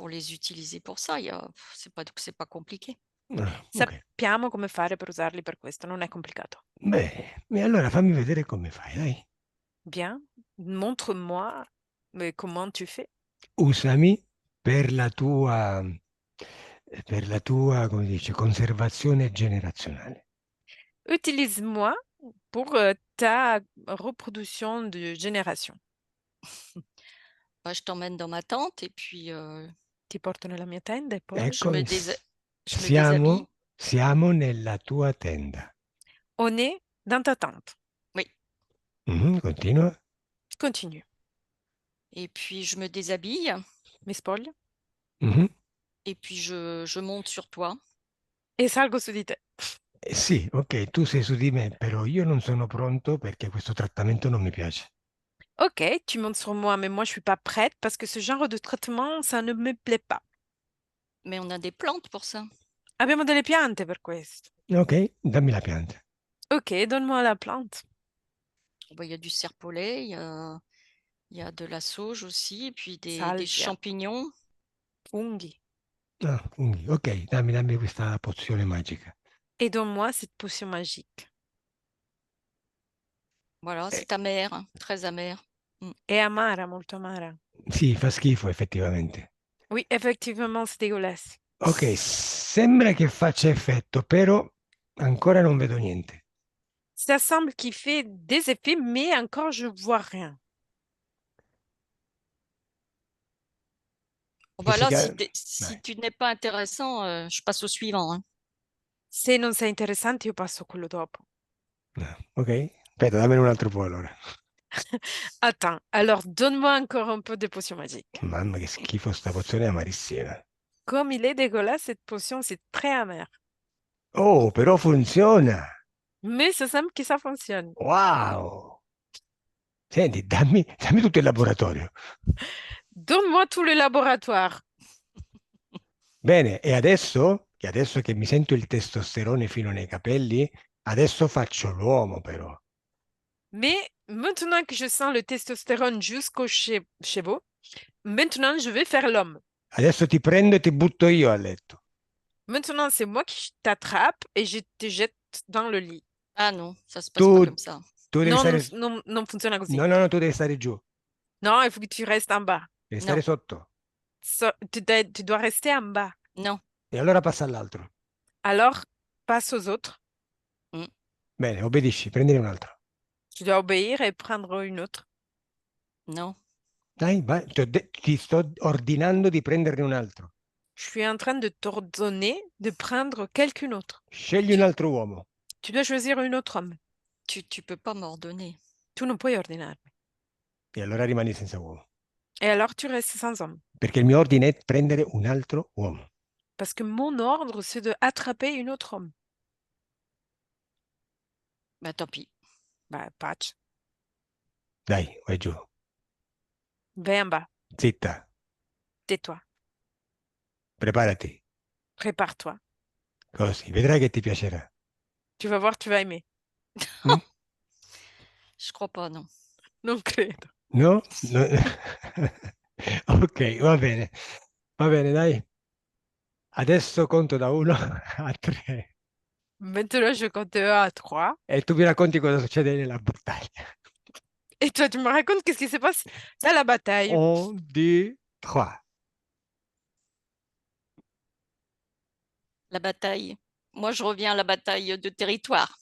les utiliser pour ça. C'est pas compliqué. Ah, ok. Sappiamo come fare per usarli per questo, non è complicato. Bene, e allora fammi vedere come fai, dai. Bien, montre-moi comment tu fais. Usami per la tua, come dice, conservazione generazionale. Utilise-moi pour ta reproduction de génération. Bah, je t'emmène dans ma tente et puis Ti porto nella mia tenda e poi je Ecco, me déshabille. siamo nella tua tenda. on est dans ta tente. Oui. Continua. Continue. Et puis je me déshabille Mi spoglio Mhm. et puis je monte sur toi. e salgo su di te. Sì, ok, tu sei su di me, però io non sono pronto perché questo trattamento non mi piace. Ok, tu montes sur moi, mais moi je suis pas prête parce que ce genre de traitement, ça ne me plaît pas. Mais on a des plantes pour ça. Abbiamo delle piante per questo. Ok, dammi la pianta. Ok, donne-moi la plante. Bah, il y a du serpolet, il y a de la sauge aussi, et puis des Salvia, champignons. funghi. Ah, quindi, ok, dammi questa pozione magica. Et donne-moi cette potion magique. Voilà, Eh, c'est amer, hein, très amer. È amara, molto amara. sì, fa schifo effettivamente. Oui, effectivement, c'est dégueulasse. Ok, sembra che faccia effetto, però ancora non vedo niente. Ça semble qu'il fait des effets, mais encore je vois rien. Bon, Che bah si là, ca- si Dai, tu n'es pas intéressant, je passe au suivant, hein. Se non sei interessante, io passo a quello dopo. no, ok, aspetta, dammene un altro po' allora. Attends, alors donne-moi encore un peu de potion magique. Mamma che schifo, sta pozione è amarissima. Comme il est dégueulasse, cette potion, c'est très amer. Oh, però funziona! Mais ça semble que ça fonctionne. Wow! Senti, dammi tutto il laboratorio. Donne-moi tout le laboratoire. Bene, e adesso che mi sento il testosterone fino nei capelli, adesso faccio l'uomo però. Mais maintenant que je sens le testostérone jusqu'aux chevaux, maintenant je vais faire l'homme. Adesso ti prendo e ti butto io a letto. Maintenant, c'est moi qui t'attrape et je te jette dans le lit. Ah non, ça se passe pas Tu, comme ça. tu devi Non, stare... non funziona così. No, tu devi stare giù, Non, il faut que tu restes en bas. devi Non, stare sotto. Tu dois rester en bas. non. E allora passa all'altro. Alors, passe aux autres. Mm. Bene, obbedisci, prendine un altro. Tu dois obéir et prendre une autre. Non. Dai, vai, ti sto ordinando di prenderne un altro. Je suis en train de t'ordonner de prendre quelqu'un autre. Scegli un altro uomo. Tu dois choisir un autre homme. Tu peux pas m'ordonner. Tu non puoi ordinarmi. E allora rimani senza uomo. Et alors, tu restes sans homme. Perché il mio ordine è prendere un altro uomo. Parce que mon ordre, c'est de attraper un autre homme. Bah tant pis. Bah, patch. Dai, vai giù. Vai en bas. Zitta, Tais-toi. preparati. Prépare-toi. Così, vedrai che ti piacerà. Tu vas voir, tu vas aimer. Mm? Je crois pas, non. Non credo. No? No? Ok, va bene, dai. Adesso conto da 1 a 3 Maintenant, je compte de 1 à 3. e tu mi racconti cosa succede nella battaglia. Et toi, tu me racontes qu'est-ce qui se passe à la bataille. 1, 2, 3. La bataille. Moi, je reviens à la bataille de territoire.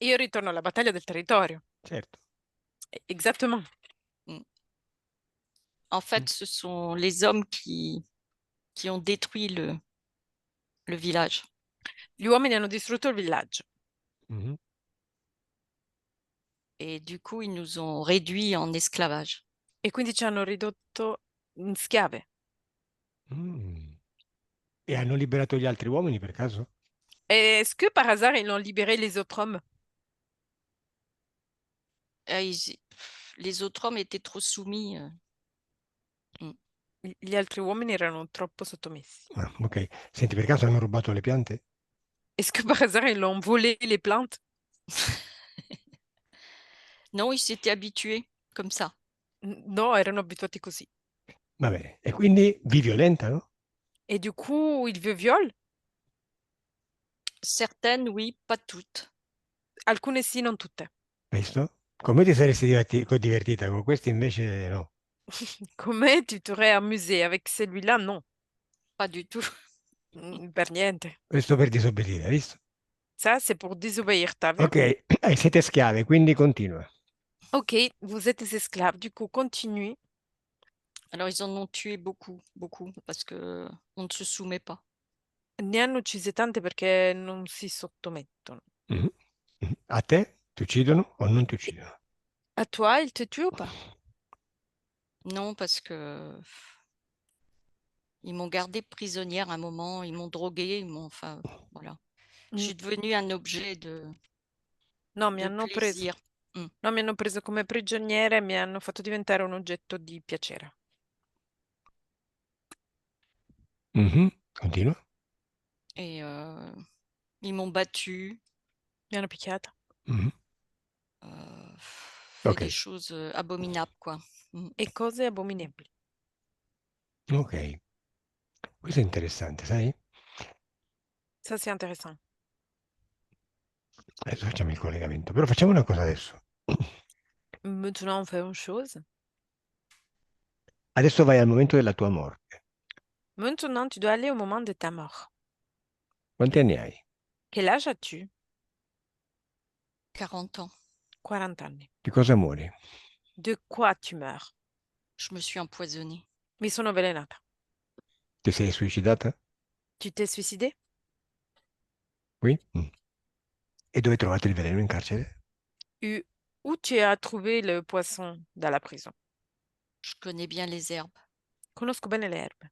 Io ritorno alla battaglia del territorio. Certo. Exactement. En fait, ce sont les hommes qui ont détruit le village. Gli uomini hanno distrutto il villaggio Mhm. Et du coup, ils nous ont réduits en esclavage. e quindi ci hanno ridotto in schiave. Mm. E hanno liberato gli altri uomini per caso? Est-ce que par hasard, ils ont libéré les autres hommes? Les autres hommes étaient trop soumis. Gli altri uomini erano troppo sottomessi. Ah, ok. Senti, per caso hanno rubato le piante? Est-ce que par hasard, ils ont volé les plantes? Non, ils s'étaient habitués comme ça. No, erano abituati così. Va bene. E quindi vi violentano? E du coup, il vi viole? Certaines, oui, pas toutes. Alcune sì, non tutte. Visto? Con me ti saresti divertita, con questi invece no. Come tu t'aurais amusé avec celui-là? Non. Pas du tout. Per niente. Questo per disobbedire, hai visto? Ça, c'est pour désobéir, t'as vu? Ok, siete schiave, quindi continua. Ok, vous êtes des esclaves. Du coup, continue. Alors, ils en ont tué beaucoup, beaucoup, parce que on ne se soumet pas. Ne hanno uccise tante perché non si sottomettono. Mhm, mhm. A te ti uccidono o non ti uccidono? À toi, il te tue ou pas? Non, parce que ils m'ont gardée prisonnière un moment, ils m'ont droguée, enfin, voilà. Je Mm, suis devenue un objet No, de plaisir. Mm. no, mi hanno preso come prigioniera e mi hanno fatto diventare un oggetto di piacere. Mhm, continua. Et ils m'ont battue, Mi hanno picchiata. Mhm, fait ok, des choses abominables, quoi. Mm. E cose abominevoli. ok. Questo è interessante, sai? Ça, c'est intéressant. Adesso facciamo il collegamento. Però facciamo una cosa adesso. Maintenant, on fait une chose. Adesso vai al momento della tua morte. Maintenant, tu dois aller au moment de ta mort. Quanti anni hai? Quel âge as-tu? 40 ans. 40 anni. Di cosa muori? De quoi tu meurs? Je me suis empoisonnée. Mi sono avvelenata. Ti sei suicidata? Tu t'es suicidé? Qui? Mm. E dove trovate il veleno in carcere? Où tu as trouvé le poisson dans la prison? Je connais bien les herbes. Conosco bene le erbe.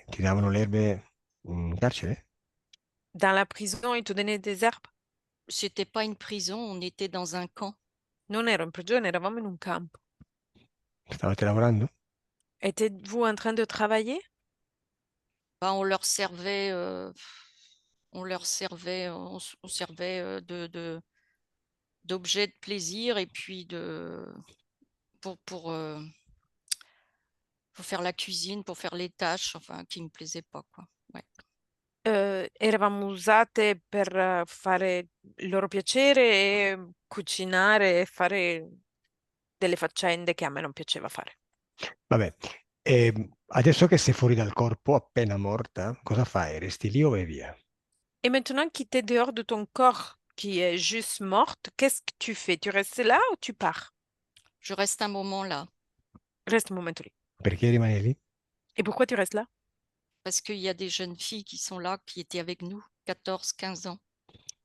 Ti davano le erbe in carcere? Dans la prison, ils te donnaient des herbes? C'était pas une prison, on était dans un camp. Non ero in prigione, eravamo in un campo. Stavate lavorando? Étiez-vous en train de travailler? Bah, on servait d'objets de plaisir et puis pour faire la cuisine, pour faire les tâches, enfin, qui me plaisaient pas, quoi. Ouais. Eravamo usate per fare il loro piacere e cucinare e fare delle faccende che a me non piaceva fare. Vabbè, adesso che sei fuori dal corpo, appena morta, cosa fai? Resti lì o vai via? Et maintenant que tu es dehors de ton corps qui est juste morte, qu'est-ce que tu fais? Tu restes là ou tu pars? Je reste un moment là Reste un momento lì. Perché rimani lì? Et pourquoi tu restes là? parce qu'il y a des jeunes filles qui sont là, qui étaient avec nous, 14, 15 ans.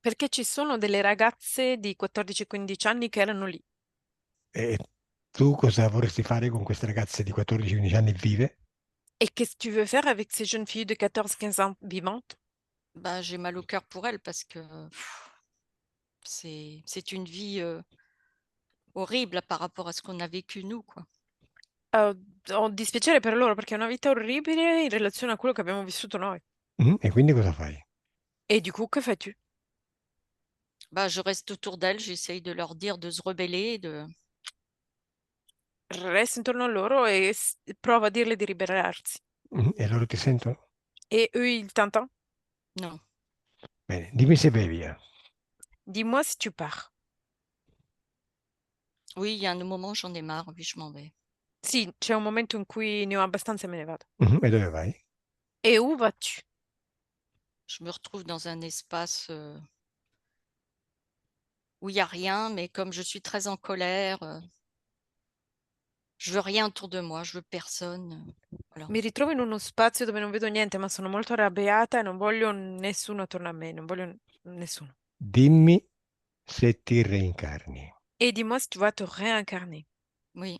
Perché ci sono delle ragazze di 14-15 anni che erano lì. E tu cosa vorresti fare con queste ragazze di 14-15 anni vive? Et qu'est-ce que tu veux faire avec ces jeunes filles de 14-15 ans vivantes? Bah, j'ai mal au cœur pour elles parce que c'est une vie horrible par rapport à ce qu'on a vécu nous, quoi. Ho dispiacere per loro perché è una vita orribile in relazione a quello che abbiamo vissuto noi. Mhm, e quindi cosa fai? Et du coup, que fais-tu? Bah, je reste autour d'elles, j'essaye de leur dire de se rebeller, Resta intorno a loro e prova a dirle di ribellarsi. Mhm, e loro ti sentono? Et eux, ils t'entendent? non. Bene, dimmi se vai via. Dis-moi si tu pars. Oui, il y a un moment, j'en ai marre, oui, je m'en vais. Sì, c'è un momento in cui ne ho abbastanza e me ne vado. Mhm, e dove vai? Et où vas-tu? Je me retrouve dans un espace où il n'y a rien, mais comme je suis très en colère, je veux rien autour de moi, je veux personne. Voilà. Mi ritrovo in uno spazio dove non vedo niente, ma sono molto arrabbiata e non voglio nessuno attorno a me, non voglio nessuno. Dimmi se ti reincarni. Et dis-moi si tu vas te réincarner. Oui,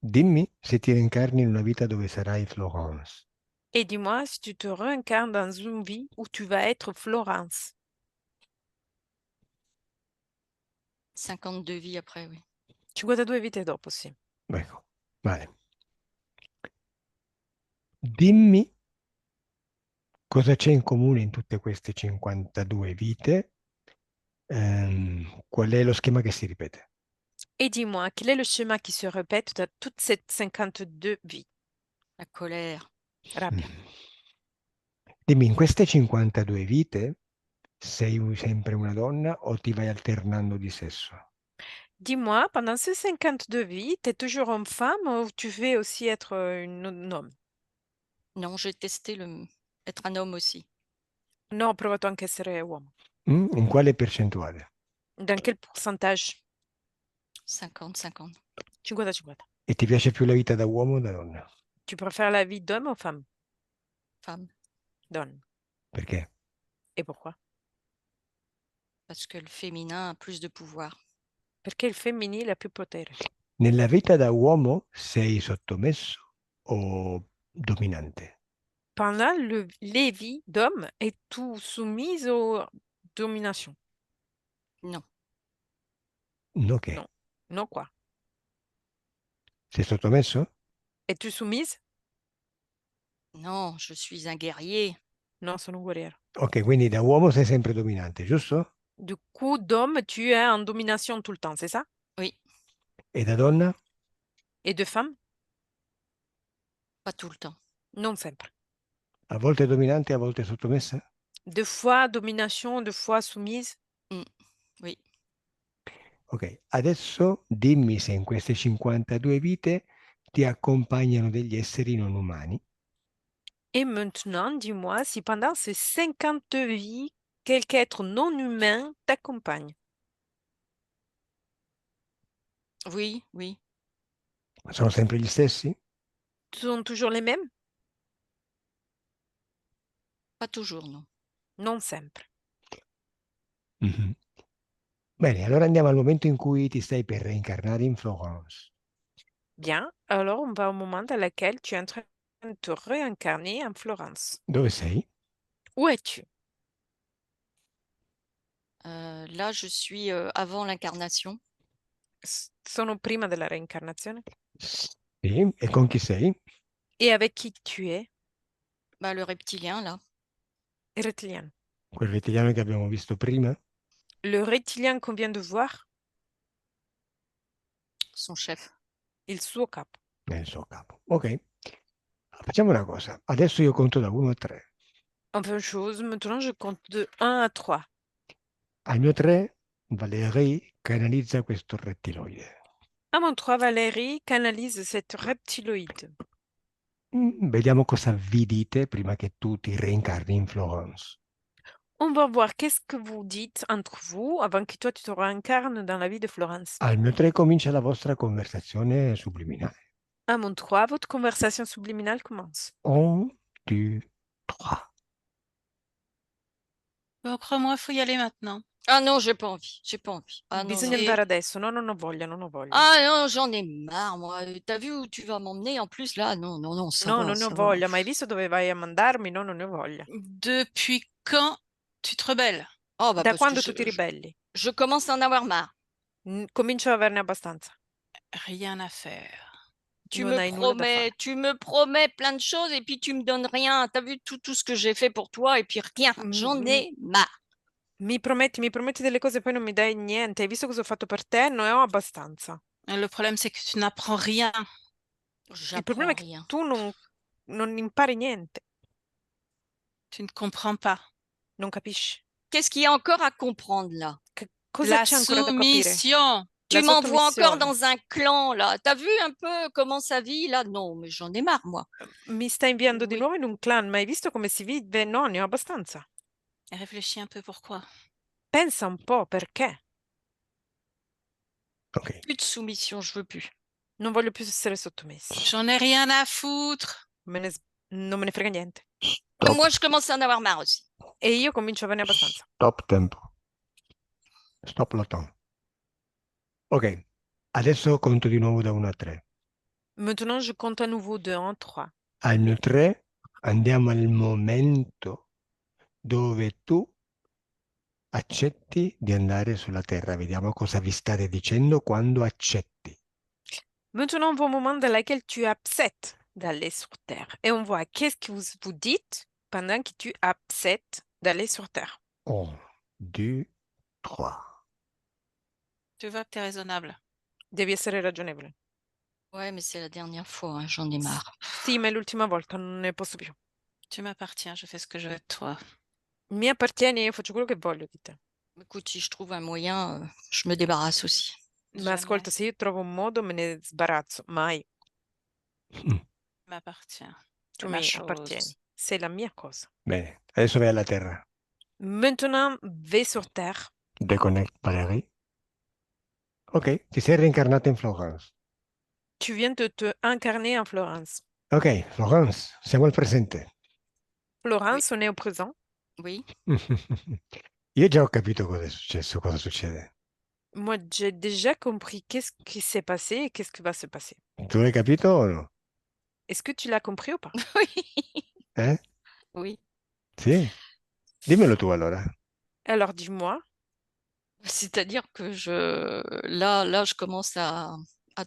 Dimmi se ti reincarni in una vita dove sarai Florence. Et dis-moi si tu te réincarnes dans une vie où tu vas être Florence. 52 vies après, oui. 52 vite dopo, sì. Ecco, vale. Dimmi cosa c'è in comune in tutte queste 52 vite. Qual è lo schema che si ripete? Et dis-moi, quel est le schéma qui se répète dans toutes ces 52 vies? La colère. Rabbia. Dimmi, in queste 52 vite sei sempre una donna o ti vai alternando di sesso? Dis-moi, pendant ces 52 vies, tu es toujours une femme ou tu veux aussi être un homme? Non, j'ai testé être un homme aussi. No, ho provato anche a essere uomo. In quale percentuale? Dans quel pourcentage? 50-50. 50-50. E ti piace più la vita da uomo o da donna? Tu préfères la vie d'homme ou femme? Femme. Donne. Perché? Et pourquoi? Parce que le féminin a plus de pouvoir. Perché il femminile ha più potere. Nella vita da uomo sei sottomesso o dominante? Pendant les vies d'hommes, es-tu soumise aux dominations? Non. No che? Non. Non quoi? Sei sottomesso? Es-tu soumise? Non, je suis un guerrier. Non, sono un guerriero. Ok, quindi da uomo sei sempre dominante, giusto? Du coup, d'homme, tu es en domination tout le temps, c'est ça? Oui, E da donna? Et de femme? pas tout le temps. Non sempre. A volte dominante, a volte sottomessa? Deux fois domination, deux fois soumise. Oui. Ok, adesso dimmi se in queste 52 vite ti accompagnano degli esseri non umani. Et maintenant, dis-moi si pendant ces 50 vies, quelque être non humain t'accompagne. Oui, oui. Sono sempre gli stessi? Sont toujours les mêmes? Pas toujours, non. Non sempre. Mhm. Bene, allora andiamo al momento in cui ti stai per reincarnare in Florence. Bien, alors on va au moment dans lequel tu es en train de te réincarner en Florence. Dove sei? Où es-tu? Là, je suis avant l'incarnation. Sono prima della reincarnazione? Sì, e con chi sei? Et avec qui tu es? Bah, le reptilien, là. Reptilien. Quel rettiliano che abbiamo visto prima? Le reptilien qu'on vient de voir, Son chef. il suo capo. Nel suo capo. Ok, facciamo una cosa. Adesso io conto da 1 a 3. On fait une chose, maintenant je compte de 1 à 3. Al mio 3, Valérie canalizza questo rettiloide. À mon 3, Valérie canalise cette reptiloïde. Vediamo cosa vi dite prima che tu ti reincarni in Florence. On va voir qu'est-ce que vous dites entre vous avant que toi tu te réincarnes dans la vie de Florence. Al mio 3 comincia la vostra conversazione subliminale. À mon 3, votre conversation subliminale commence. 1, 2, 3. Bon, crois-moi, il faut y aller maintenant. Ah non, j'ai pas envie. J'ai pas envie. Ah non, Bisogna non. andare adesso. No, non ho voglia, non ho voglia. Ah non, j'en ai marre, moi. T'as vu où tu vas m'emmener en plus là? Non, non, non, ça No, va, non ne ho ça va. voglia. Ma hai visto dove vai a mandarmi? No, non ne ho voglia. Depuis quand tu te rebelles? Oh, bah Da parce que quando tu ti ribelli? je commence à en avoir marre. Comincio ad averne abbastanza. Rien à faire. Non hai nulla da fare. Tu me promets plein de choses et puis tu me donnes rien. T'as vu tout ce que j'ai fait pour toi et puis rien. J'en ai marre. Mi prometti delle cose e poi non mi dai niente. Hai visto cosa ho fatto per te? Ne ho abbastanza. Le problème, c'est que tu n'apprends rien. Il problema J'apprends è che rien. tu non impari niente. Tu ne comprends pas. Non capisci. Qu'est-ce qu'il y a encore à comprendre là? Cosa La c'è ancora da capire? soumission. Tu La m'envoies encore sottomissione. dans un clan là. T'as vu un peu comment ça vit là? Non, mais j'en ai marre moi. Mi stai inviando di Oui. nuovo in un clan, ma hai visto come si vive? No, ne ho abbastanza. Réfléchis un peu pourquoi. Pensa un po' perché. Ok. Plus de soumission, je veux plus. Non voglio più essere sottomessa. J'en ai rien à foutre. Non me ne frega niente. Stop. Moi, je commence à en avoir marre aussi. E io comincio a averne abbastanza. Stop tempo. Stop lo tempo. Ok, adesso conto di nuovo da 1 a 3. Maintenant, je compte à nouveau de 1 à 3. Al mio 3 andiamo al momento dove tu accetti di andare sulla Terra. Vediamo cosa vi state dicendo quando accetti. Maintenant, on va au moment dans lequel tu acceptes d'aller sur Terre. Et on voit qu'est-ce que vous dites pendant que tu acceptes d'aller sur Terre. 1, 2, 3. Tu vois que tu es raisonnable. Devi essere ragionevole. Ouais, mais c'est la dernière fois, hein, j'en ai marre. Sì, ma è l'ultima volta, non ne posso più. Tu m'appartiens, je fais ce que je veux de toi. Mi appartieni e io faccio quello che voglio di te. Écoute, si je trouve un moyen, je me débarrasse aussi. Ma ascolta, Jamais. se io trovo un modo me ne sbarazzo, mai. Mm. Tu m'appartiens. Tu C'est ma mi chose. appartieni. Sei la mia cosa. Bene, adesso vai alla terra. Maintenant, vais sur terre. Reconnect Valérie. Ok, ti sei reincarnata in Florence. Tu viens de te incarner en Florence. Ok, Florence, siamo al presente. Florence, on est au présent. Oui. Io già ho capito cosa è successo, cosa succede. Moi, j'ai déjà compris qu'est-ce qui s'est passé et qu'est-ce qui va se passer. Tu l'hai capito o no? Est-ce que tu l'as compris ou pas? Oui. Eh? Oui. Sì? Dimmelo tu allora. Alors, dis-moi. C'est-à-dire que là, je commence à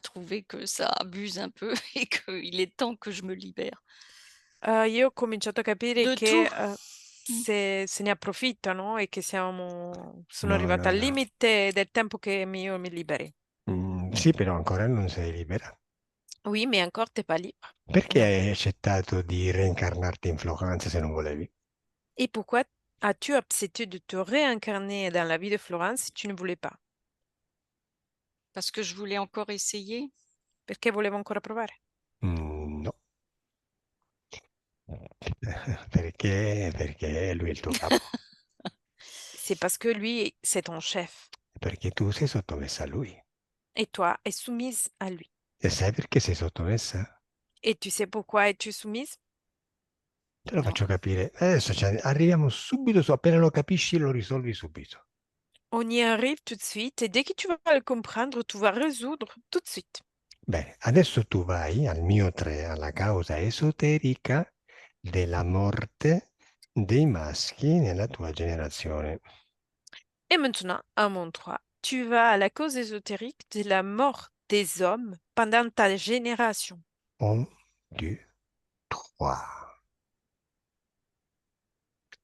trouver que ça abuse un peu et qu'il est temps que je me libère. Io ho cominciato a capire De che tout. se ne approfittano e che sono No, arrivata no, al no. limite del tempo che io mi liberi. Sì, però ancora non sei libera. Oui, mais encore, t'es pas libre. Perché No. hai accettato di reincarnarti in Florence se non volevi? Et pourquoi as-tu accepté de te réincarner dans la vie de Florence si tu ne voulais pas? Parce que je voulais encore essayer. Perché volevo ancora provare. No. Perché lui è il tuo capo. C'est parce que lui, c'est ton chef. Perché tu sei sottomessa a lui. Et toi, es soumise à lui. E sai perché sei sottomessa? Et tu sais pourquoi es-tu soumise? Te lo No. faccio capire. Adesso arriviamo subito su, appena lo capisci lo risolvi subito. On y arrive tout de suite et dès que tu vas le comprendre, tu vas résoudre tout de suite. Bene, adesso tu vai al mio 3, alla causa esoterica della morte dei maschi nella tua generazione. Et maintenant, à mon 3, tu vas à la cause ésotérique de la mort des hommes pendant ta génération. 1, 2, 3.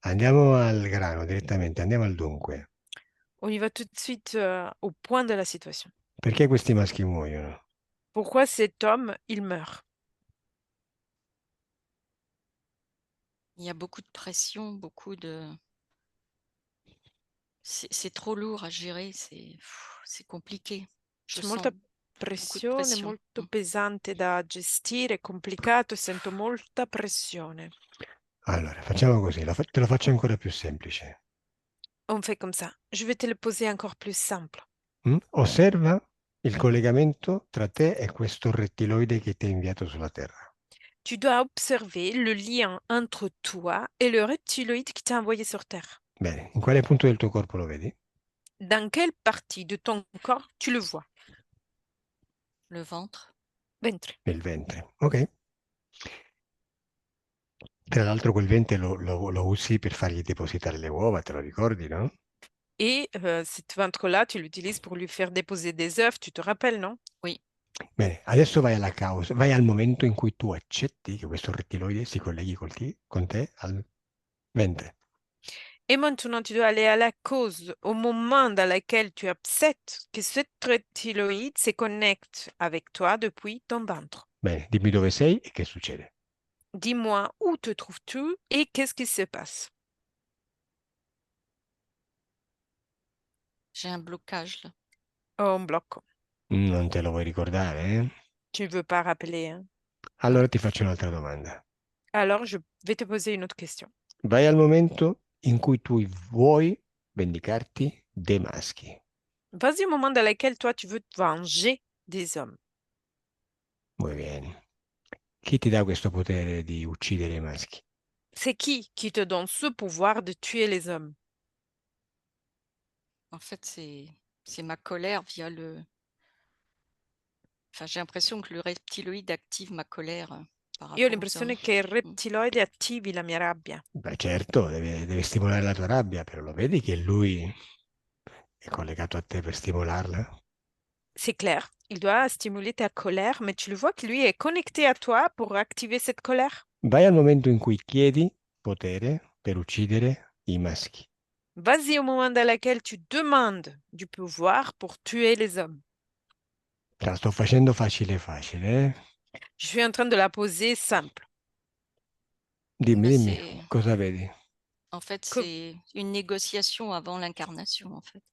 Andiamo al grano direttamente, andiamo al dunque. On y va tout de suite au point de la situation. Perché questi maschi muoiono? Pourquoi cet homme, il meurt? Il y a beaucoup de pression, beaucoup de... C'est trop lourd à gérer, c'est compliqué. Je C'è sens molta beaucoup de pressione, pression. molto pesante da gestire, complicato, sento molta pressione. Allora, facciamo così, te lo faccio ancora più semplice. On fait comme ça. Je vais te le poser encore plus simple. Osserva il collegamento tra te e questo rettiloide che ti ha inviato sulla Terra. Tu dois observer le lien entre toi et le reptiloïde qui t'a envoyé sur Terre. Bene, in quale punto del tuo corpo lo vedi? Dans quelle partie de ton corps tu le vois? Le ventre. Ventre. Nel ventre, ok. Tra l'altro quel ventre lo usi per fargli depositare le uova, te lo ricordi, no? Et cet ventre-là, tu l'utilises pour lui faire déposer des œufs, tu te rappelles, non? Oui. Bene, adesso vai alla causa, vai al momento in cui tu accetti che questo rettiloide si colleghi con te al ventre. Et maintenant, tu dois aller à la cause, au moment dans lequel tu acceptes que ce reptiloïde se connecte avec toi depuis ton ventre. Bene, dimmi dove sei e che succede. Dis-moi où te trouves-tu et qu'est-ce qui se passe? J'ai un blocage là. Oh, un blocco. Non te lo vuoi ricordare, eh? Tu ne veux pas rappeler, hein? Allora ti faccio un'altra domanda. Alors, je vais te poser une autre question. Vai al momento in cui tu vuoi vendicarti dei maschi. Vas-y au moment dans lequel toi, tu veux te venger des hommes. Muy bien. Chi ti dà questo potere di uccidere i maschi? C'est qui te donne ce pouvoir de tuer les hommes? En fait, c'est ma colère via le... Enfin, j'ai l'impression que le reptiloïde active ma colère par Io ho rapport aux hommes. l'impressione che il reptiloide attivi la mia rabbia. Beh, certo, deve stimolare la tua rabbia, però lo vedi che lui è collegato a te per stimolarla? C'est clair, il doit stimuler ta colère, mais tu le vois que lui est connecté à toi pour activer cette colère. Vai al momento in cui chiedi potere per uccidere i maschi. Vas-y au moment dans lequel tu demandes du pouvoir pour tuer les hommes. Te la sto facendo facile facile, eh? Je suis en train de la poser simple. Dimmi, Mais dimmi, cosa vedi? en fait, Co- c'est une négociation avant l'incarnation, en fait.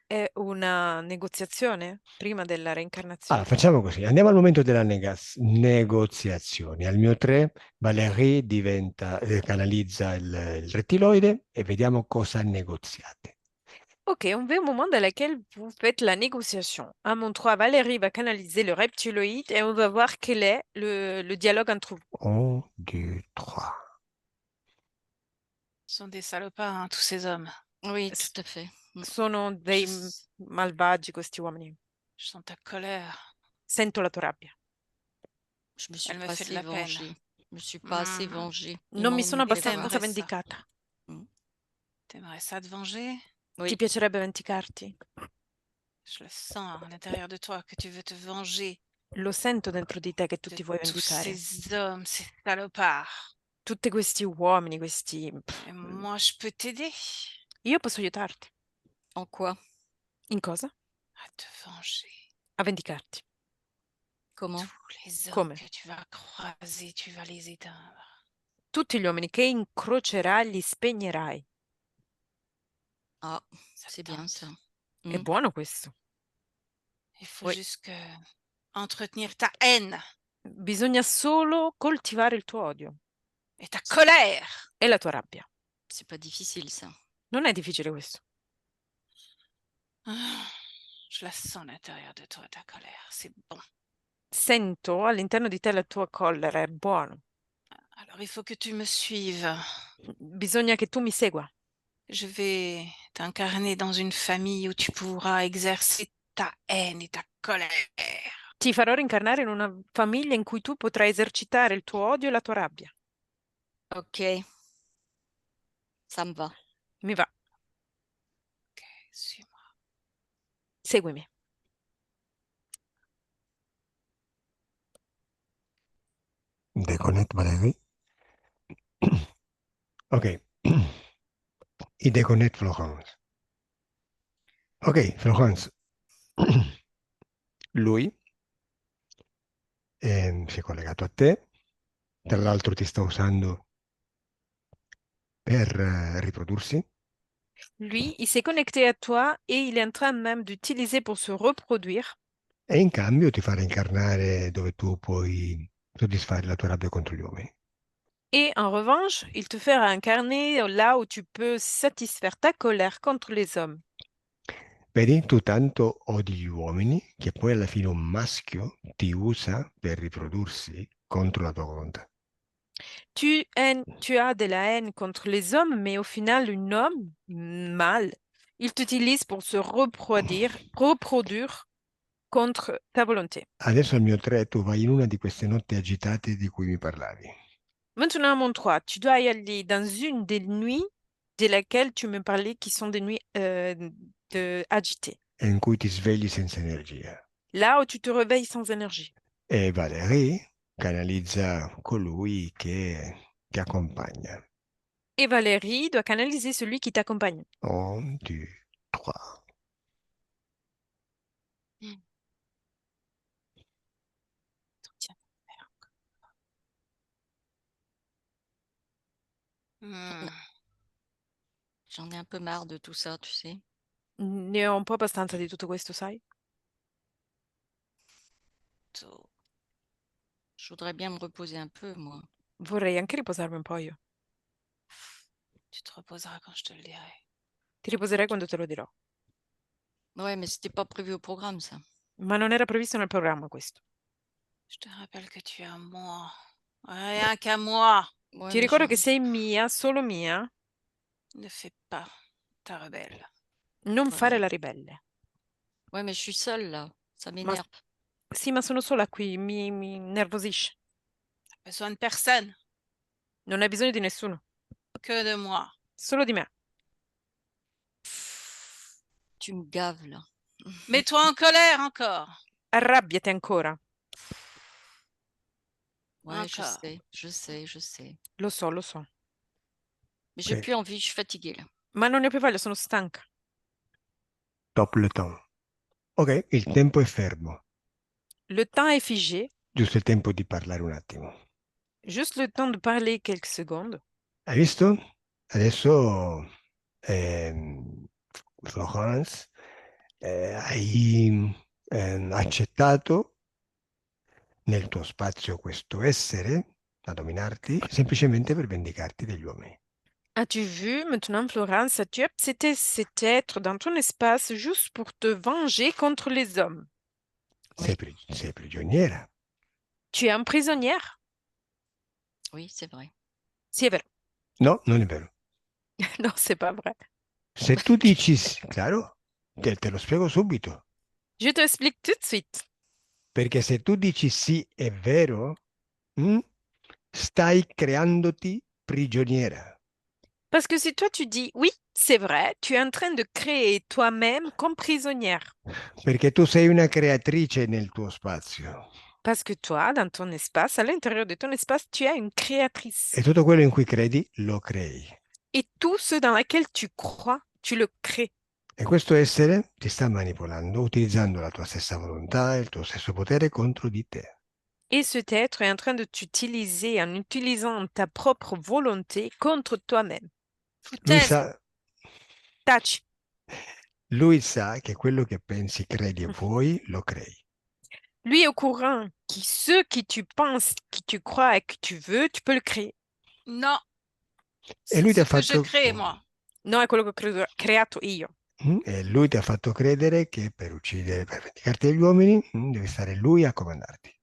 È una negoziazione prima della Allora, reincarnazione. facciamo così. Andiamo al momento della negoziazione. Al mio 3, Valérie canalizza il rettiloide e vediamo cosa negoziate. Ok, on va au moment dans lequel vous faites la négociation. À mon 3, Valérie va canaliser le reptiloïde et on va voir quel est le dialogue entre vous. 1, 2, 3. Ce sont des salopards, hein, tous ces hommes. Oui, S- tout à fait. Sono dei malvagi questi uomini. Je sens ta colère. Sento la tua rabbia. Je me suis Elle me pas fait de assez la peine. vengée. Je me suis pas assez Mm. vengée. Ils Non mi m'ont sono humiliée abbastanza vraiment. T'aimerais ça. vendicata. T'aimerais ça te venger? Oui. Ti piacerebbe vendicarti? Je le sens à l'intérieur de toi que tu veux te venger Lo sento dentro di te che tu de ti vuoi tous vendicare. ces hommes, ces salopards. Tutti questi uomini, questi... Et moi, je peux t'aider Io posso aiutarti. En quoi? In cosa? à te venger. A vendicarti. Comment? Tous les hommes Come? que tu vas croiser, tu vas les éteindre. Tutti gli uomini che incrocerai li spegnerai. Ah, Ça c'est te bien tente? ça. È Mm. buono questo. Il faut Oui. juste que entretenir ta haine Bisogna solo coltivare il tuo odio et ta colère. e la tua rabbia. C'est pas difficile ça. Non è difficile questo. Ah, je la sens à l'intérieur de toi, ta colère. C'est bon. Sento all'interno di te la tua collera, è buono. Alors, il faut que tu me suives. Bisogna che tu mi segua. Je vais t'incarner dans une famille où tu pourras exercer ta haine et ta colère. Ti farò rincarnare in una famiglia in cui tu potrai esercitare il tuo odio e la tua rabbia. Ok. Ça me va. Mi va, Ok, suis-moi. seguimi. Déconnecte, Valérie. Ok. I déconnecte Florence. Ok, Florence. Lui si è collegato a te, tra l'altro ti sta usando per riprodursi. Lui, il s'est connecté à toi et il est en train même d'utiliser pour se reproduire. E in cambio ti fa reincarnare dove tu puoi soddisfare la tua rabbia contro gli uomini. Et en revanche, il te fait incarner là où tu peux satisfaire ta colère contre les hommes. Vedi, tu tanto odi gli uomini che poi alla fine un maschio ti usa per riprodursi contro la tua volontà. Tu as de la haine contre les hommes, mais au final, un homme, mâle, il t'utilise pour se reproduire contre ta volonté. Adesso al mio 3 tu vai in una di queste notti agitate di cui mi parlavi. Maintenant, à mon 3, tu dois y aller dans une des nuits de laquelle tu me parlais qui sont des nuits agitées. E in cui ti svegli senza energia. Là où tu te réveilles sans énergie. E Valérie canalizza colui che ti accompagna. Et Valérie doit canaliser celui qui t'accompagne. 1, 2, 3. Tiens. Hmm. J'en ai un peu marre de tout ça, tu sais. Ne ho un po' abbastanza di tutto questo, sai? Je voudrais bien me reposer un peu, moi. Vorrei anche riposarmi un po' io. Tu te reposeras quand je te le dirai. Ti riposerai quando te lo dirò. Ouais, mais c'était pas prévu au programme, ça. Ma non era previsto nel programma questo. Je te rappelle que tu es à moi. Rien qu'à moi. Ouais, Ti mais ricordo je- che sei mia, solo mia. Ne fais pas ta rebelle. Non Ouais. fare la ribelle. Ouais, mais je suis seule, là. Ça Ma m'énerve. sì, ma sono sola qui, mi nervosisce. T'as besoin de personne, Non hai bisogno di nessuno, que de moi. solo di me. Tu me gaves, là. Mets-toi en colère encore. Arrabbiati ancora. Ouais, je Encore. sais, je sais, je sais. Lo so, lo so. Mais j'ai Sì. plus envie, je suis fatiguée, là. Ma non ne ho più voglia, sono stanca. Top le temps. Ok, il tempo è fermo. Le temps est figé, giusto il tempo di parlare un attimo. juste le temps de parler quelques secondes. Hai visto? Adesso, Florence, hai accettato nel tuo spazio questo essere a dominarti semplicemente per vendicarti degli uomini. As-tu vu, maintenant, Florence, as-tu accepté cet être dans ton espace juste pour te venger contre les hommes? Oui. Sei prigioniera. Tu es un prisonnière? Oui, c'est vrai. C'est vrai. No, non è vero. Non, c'est pas vrai. Se tu dici sì, chiaro, te lo spiego subito. Je t'explique tout de suite. Perché se tu dici sì, è vero, stai creandoti prigioniera. Parce que si toi tu dis oui, c'est vrai, tu es en train de créer toi-même comme prisonnière. Perché tu sei una creatrice nel tuo spazio. Parce que toi, dans ton espace, à l'intérieur de ton espace, tu es une créatrice. E tutto quello in cui credi, lo crei. Et tout ce dans lequel tu crois, tu le crées. E questo essere ti sta manipolando, utilizzando la tua stessa volontà e il tuo stesso potere contro di te. Et cet être est en train de t'utiliser en utilisant ta propre volonté contre toi-même. Lui Foutaise. sa, Taci. lui sa che quello che pensi, credi e vuoi, lo crei. Lui est au courant que ce que tu penses, que tu crois et que tu veux, tu peux le créer. Non, E lui c'est ti ha ce que je fatto... crée, moi. Non è quello che ho creato io. E lui ti ha fatto credere che per uccidere, per vendicarti degli uomini, devi stare lui a comandarti.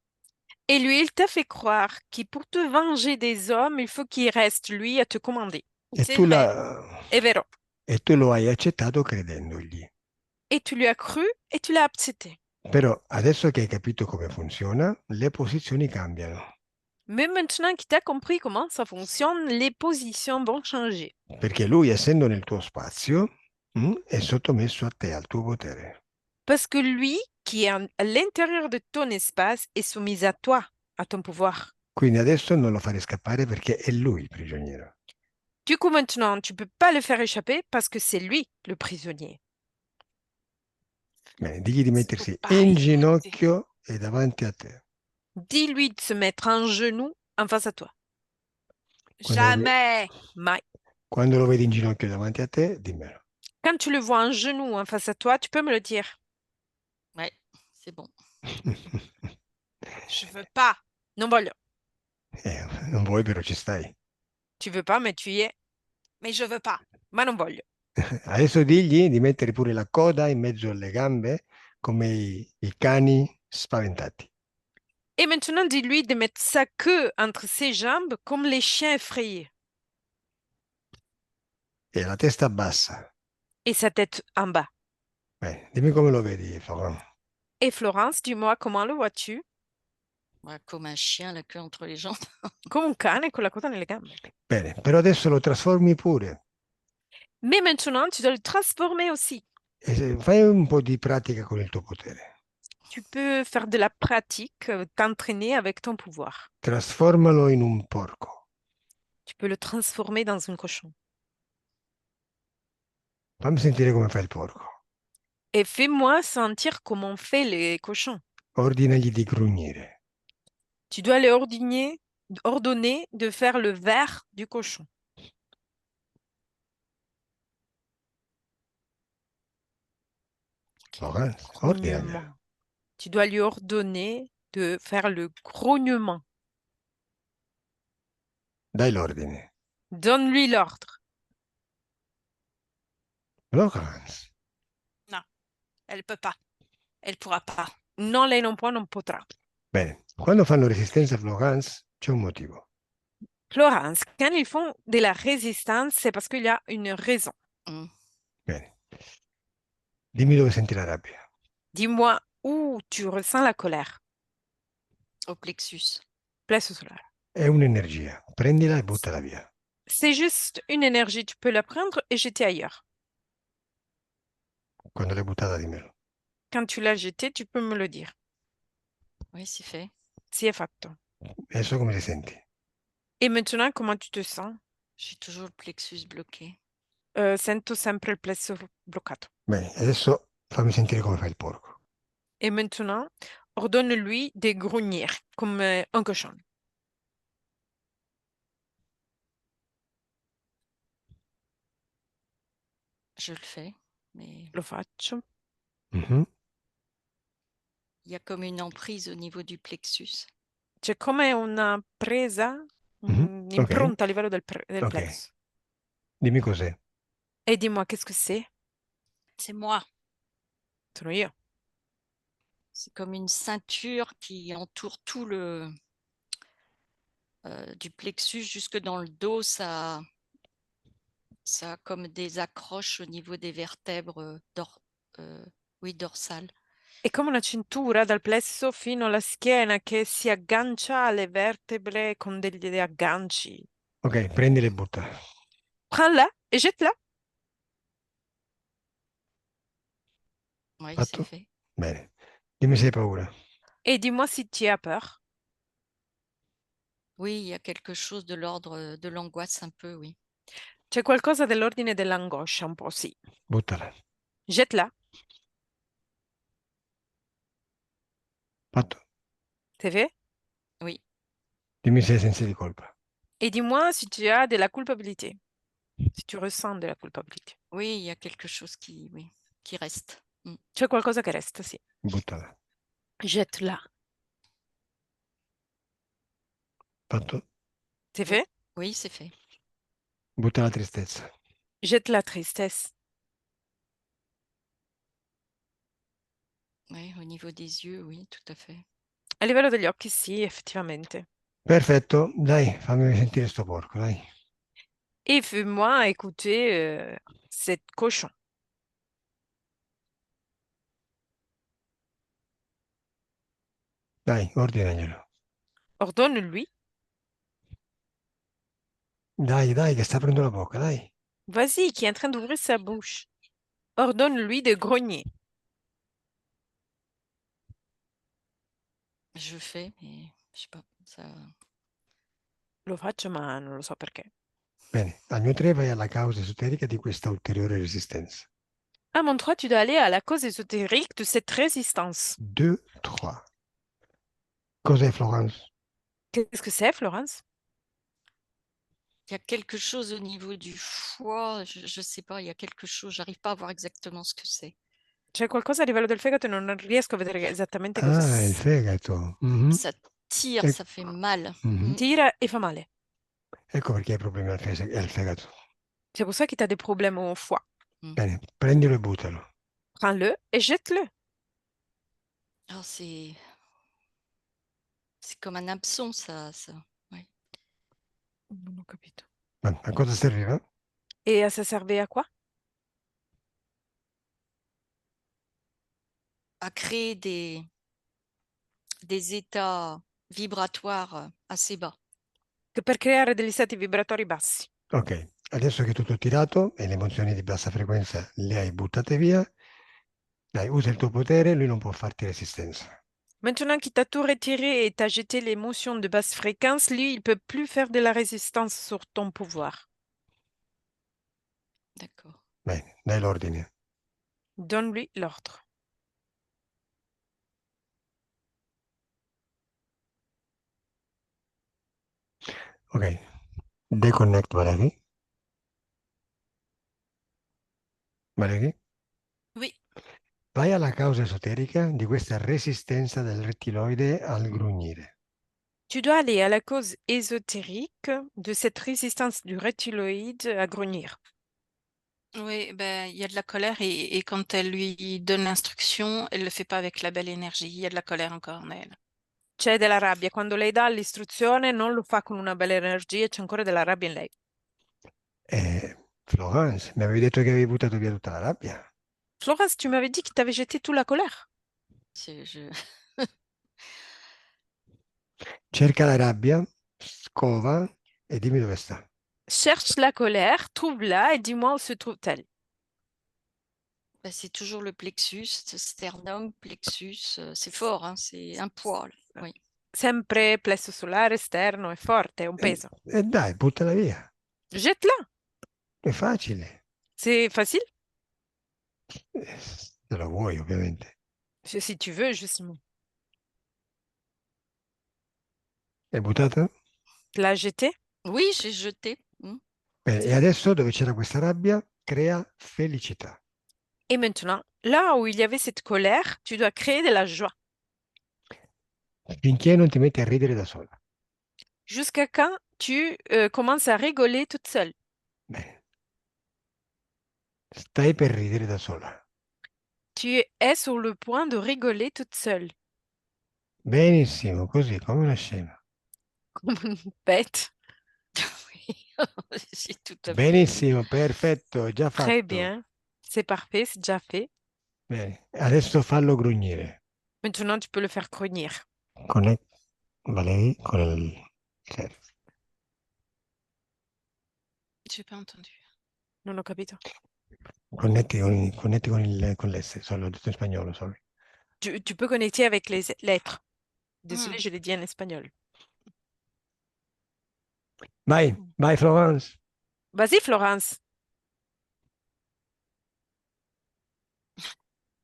Et lui, il t'a fait croire que pour te venger des hommes, il faut qu'il reste lui à te commander. E C'est tu, vrai. È vero. e tu lo hai accettato credendogli. Et tu lui as cru et tu l'as accepté. Però adesso che hai capito come funziona, le posizioni cambiano. Mais maintenant que tu as compris comment ça fonctionne, les positions vont changer. Perché lui, essendo nel tuo spazio, è sottomesso a te, al tuo potere. Parce que lui, qui est à l'intérieur de ton espace, est soumis à toi, à ton pouvoir. Quindi adesso non lo fare scappare perché è lui il prigioniero. Du coup, maintenant, tu ne peux pas le faire échapper parce que c'est lui le prisonnier. Bene, digli di mettersi Faut pas in y ginocchio e davanti a te. Dis-lui de se mettre en genou en face à toi. Jamais. Mais Quando lo vedi in ginocchio davanti a te, dimmelo. quand tu le vois en genou en face à toi, tu peux me le dire. Ouais, c'est bon. Je veux pas. Non voglio. Non vuoi, però ci stai. Tu veux pas, mais tu y es. Mais je veux pas. Ma non voglio. Adesso digli di mettere pure la coda in mezzo alle gambe, come i cani spaventati. Et maintenant, dis-lui de mettre sa queue entre ses jambes comme les chiens effrayés. E la testa bassa. Et sa tête en bas. Bene, dimmi come lo vedi, Florent. Et Florence, dis-moi, comment le vois-tu? Ouais, comme un chien, la queue entre les jambes. Come un cane con la coda nelle gambe. Bene, però adesso lo trasformi pure. Mais maintenant, tu dois le transformer aussi. E fai un po' di pratica con il tuo potere. Tu peux faire de la pratique, t'entraîner avec ton pouvoir. Trasformalo in un porco. Tu peux le transformer dans un cochon. Fammi sentire come fa il porco. Et fais-moi sentir comment on fait les cochons. Ordinagli di grugnire. Tu dois leur ordonner de faire le verre du cochon. Florent, ordinaglielo. Grognement. Tu dois lui ordonner de faire le grognement. Dai l'ordine. Donne-lui l'ordre. Florence. Elle peut pas. Elle pourra pas. Non, lei non può, non potrà. Bene, quando fanno resistenza a Florence c'è un motivo. Florence, quand ils font de la résistance, c'est parce qu'il y a une raison. Mm. Bene. Dimmi dove senti la rabbia. Dis-moi où tu ressens la colère. Au plexus. Plexus solaire. È un'energia. Prendila e buttala via. C'est juste une énergie, tu peux la prendre et jeter ailleurs. Quando l'hai buttata, dimmelo. Quand tu l'as jetée, tu peux me le dire. Oui, c'est fait. Si è fatto. Adesso come ti senti? Et maintenant, comment tu te sens? J'ai toujours le plexus bloqué. Sento sempre il plexus bloccato. Bene, adesso fammi sentire come fa il porco. Et maintenant, ordonne-lui de grugnir comme un cochon. Je le fais, mais Lo faccio. Mhm. il y a comme une emprise au niveau du plexus. C'è come una presa, Mhm. Ok, un'impronta a livello del ok. plexo. Dimmi cos'è. E dis-moi, qu'est-ce que c'est? C'est moi. Sono io. C'est comme une ceinture qui entoure tout le du plexus jusque dans le dos. Ça a comme des accroches au niveau des vertèbres dorsales. È come una cintura dal plesso fino alla schiena che si aggancia alle vertebre con degli agganci. Ok, prendila e buttala. Prends-la et jette-la. Oui, c'est Fatto? fait. Bene. Dimmi se hai paura. Et dis-moi si tu as peur. Oui, il y a quelque chose de l'ordre de l'angoisse un peu, oui. C'è qualcosa dell'ordine dell'angoscia, un po', sì. Buttala. Jette-la. Fatto? C'est fait? Oui, Dimmi se hai sensi di colpa. Et dis-moi si tu as de la culpabilité. Si tu ressens de la culpabilité. oui, il y a quelque chose qui reste. C'è qualcosa che resta, sì. Buttala. Jette-la. Fatto? C'est fait? Oui, c'est fait. Butta la tristezza. Jette la tristesse. Oui, au niveau des yeux, oui, tout à fait. A livello degli occhi, sì, effettivamente. Perfetto, dai, fammi sentire sto porco, dai. Et fais-moi écouter cette cochon. Dai, ordinaglielo. Ordonne-lui. Dai, che sta aprendo la bocca, dai. Vas-y, qui est en train d'ouvrir sa bouche. Ordonne-lui de grogner. Je fais, mais je sais pas, ça... Lo faccio, ma non lo so perché. Bene, al mio 3 vai alla causa esoterica di questa ulteriore resistenza. À mon 3, tu dois aller à la cause ésotérique de cette résistance. 2, 3. Cos'è Florence? Qu'est-ce que c'est, Florence? Il y a quelque chose au niveau du foie, je sais pas, il y a quelque chose, j'arrive pas à voir exactement ce que c'est. C'è qualcosa a livello del fegato e non riesco a vedere esattamente cosa Ah, il fegato. Mhm. Ça tire, E- ça fait mal. Mhm. tira e fa male. Ecco perché hai problemi al fegato. C'est pour ça que tu as des problèmes au foie. Bene, prendilo e buttalo. Prends-le et jette-le. Ah, c'est comme un hameçon, ça. Ouais. Non ho capito. A cosa serviva? Et ça servait à quoi? À créer des états vibratoires assez bas. Che per creare degli stati vibratori bassi. Ok, adesso che è tutto tirato e le emozioni di bassa frequenza le hai buttate via, dai, usa il tuo potere, lui non può farti resistenza. Maintenant qu'il t'a tout retiré et t'a jeté l'émotion de basse fréquence, lui, il peut plus faire de la résistance sur ton pouvoir. D'accord. Bene, dai l'ordine. Donne-lui l'ordre. Ok, deconnect Valerie. Valerie? Oui, Vai alla causa esoterica di questa resistenza del rettiloide al grugnire. Tu dois aller à la cause ésotérique de cette résistance du reptiloïde à grunir. Oui, ben, il y a de la colère et quand elle lui donne l'instruction, elle le fait pas avec la belle énergie. Il y a de la colère encore en elle. C'è della rabbia. Quando lei dà l'istruzione non lo fa con una bella energia, c'è ancora della rabbia in lei. Florence, mi avevi detto che avevi buttato via tutta la rabbia? Florence, tu m'avais dit que tu avais jeté toute la colère. je... Cerca la rabbia, scova e dimmi dove sta. Cherche la colère, trouve-la et dis-moi où se trouve-t-elle. Ben, c'est toujours le plexus, sternum, plexus. C'est fort, hein, c'est un poids. Oui. Sempre plesso solare esterno, è forte, è un peso. E dai, buttala via. Jette-la. È facile. C'est facile? Se lo vuoi, ovviamente. Si tu veux, justement. È buttata? L'ha jeté? Oui, j'ai jeté. Bene, e adesso dove c'era questa rabbia, crea felicità. Et maintenant, là où il y avait cette colère, tu dois créer de la joie. Finché non ti metti a ridere da sola. Jusqu'à quand tu commences à rigoler toute seule. Bene. Stai per ridere da sola. Tu es sur le point de rigoler toute seule. Benissimo, così, come una scema. Comme une bête. Oui, c'est tout à fait. Benissimo, perfetto, già Très fatto. bien. C'est parfait, c'est déjà fait. Bene, adesso fallo grugnire. Maintenant, tu peux le faire grogner. Valérie, con il... J'ai pas entendu. Non ho capito. Connetti con l'S, l'ho detto in spagnolo, sorry. Tu peux connecter avec les lettres. Désolée, Mm. je l'ai dit en espagnol. Vai, vai Florence. Vas-y, Florence.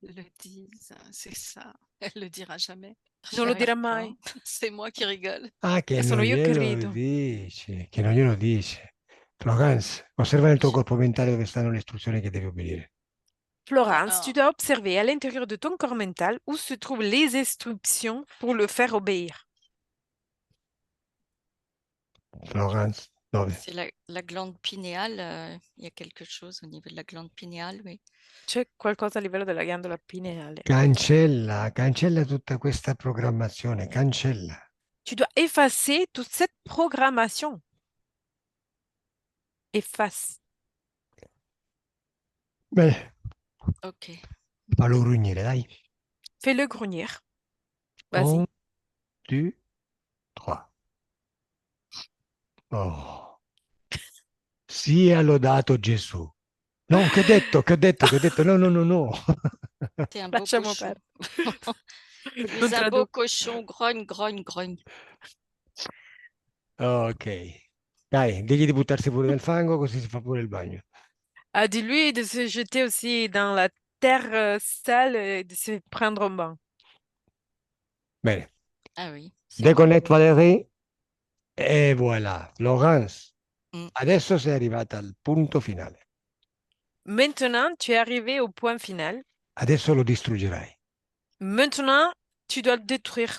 Le disent, c'est ça. Elle le dira jamais. Non lo dirà D'accord. mai. C'est moi qui rigole. Ah, che Sono non io che glielo rido. dice, che non glielo dice. Florence, osserva nel tuo corpo mentale dove stanno le istruzioni che devi obbedire. Florence, tu Alors, dois observer à l'intérieur de ton corps mental où se trouvent les instructions pour le faire obéir. Florence, dove? C'est la glande pinéale. Il y a quelque chose au niveau de la glande pinéale, oui. C'è qualcosa a livello della ghiandola pineale. Cancella tutta questa programmazione, cancella. Tu dois effacer toute cette programmation. Efface. Bene, Ok. fallo grugnire, dai. Fais-le grogner. Vas-y. 1, 2, 3. Oh. Sia lodato Gesù. No, che ho detto, che ho detto, che ho detto, no, no, no, no. T'es un beau Lasciamo cochon. perdere. T'es Non un beau traduco. cochon. Grogne, grogne, grogne. Ok. Dai, digli di buttarsi pure nel fango così si fa pure il bagno. Ah, dis-lui de se jeter aussi dans la terre sale et de se prendre un bain. Bene. Ah oui. c'est vrai. Déconnecte Valérie e voilà. Florence, Mm. adesso sei arrivata al punto finale. Maintenant, tu es arrivé au point final. Adesso lo distruggerai. Maintenant, tu dois le détruire.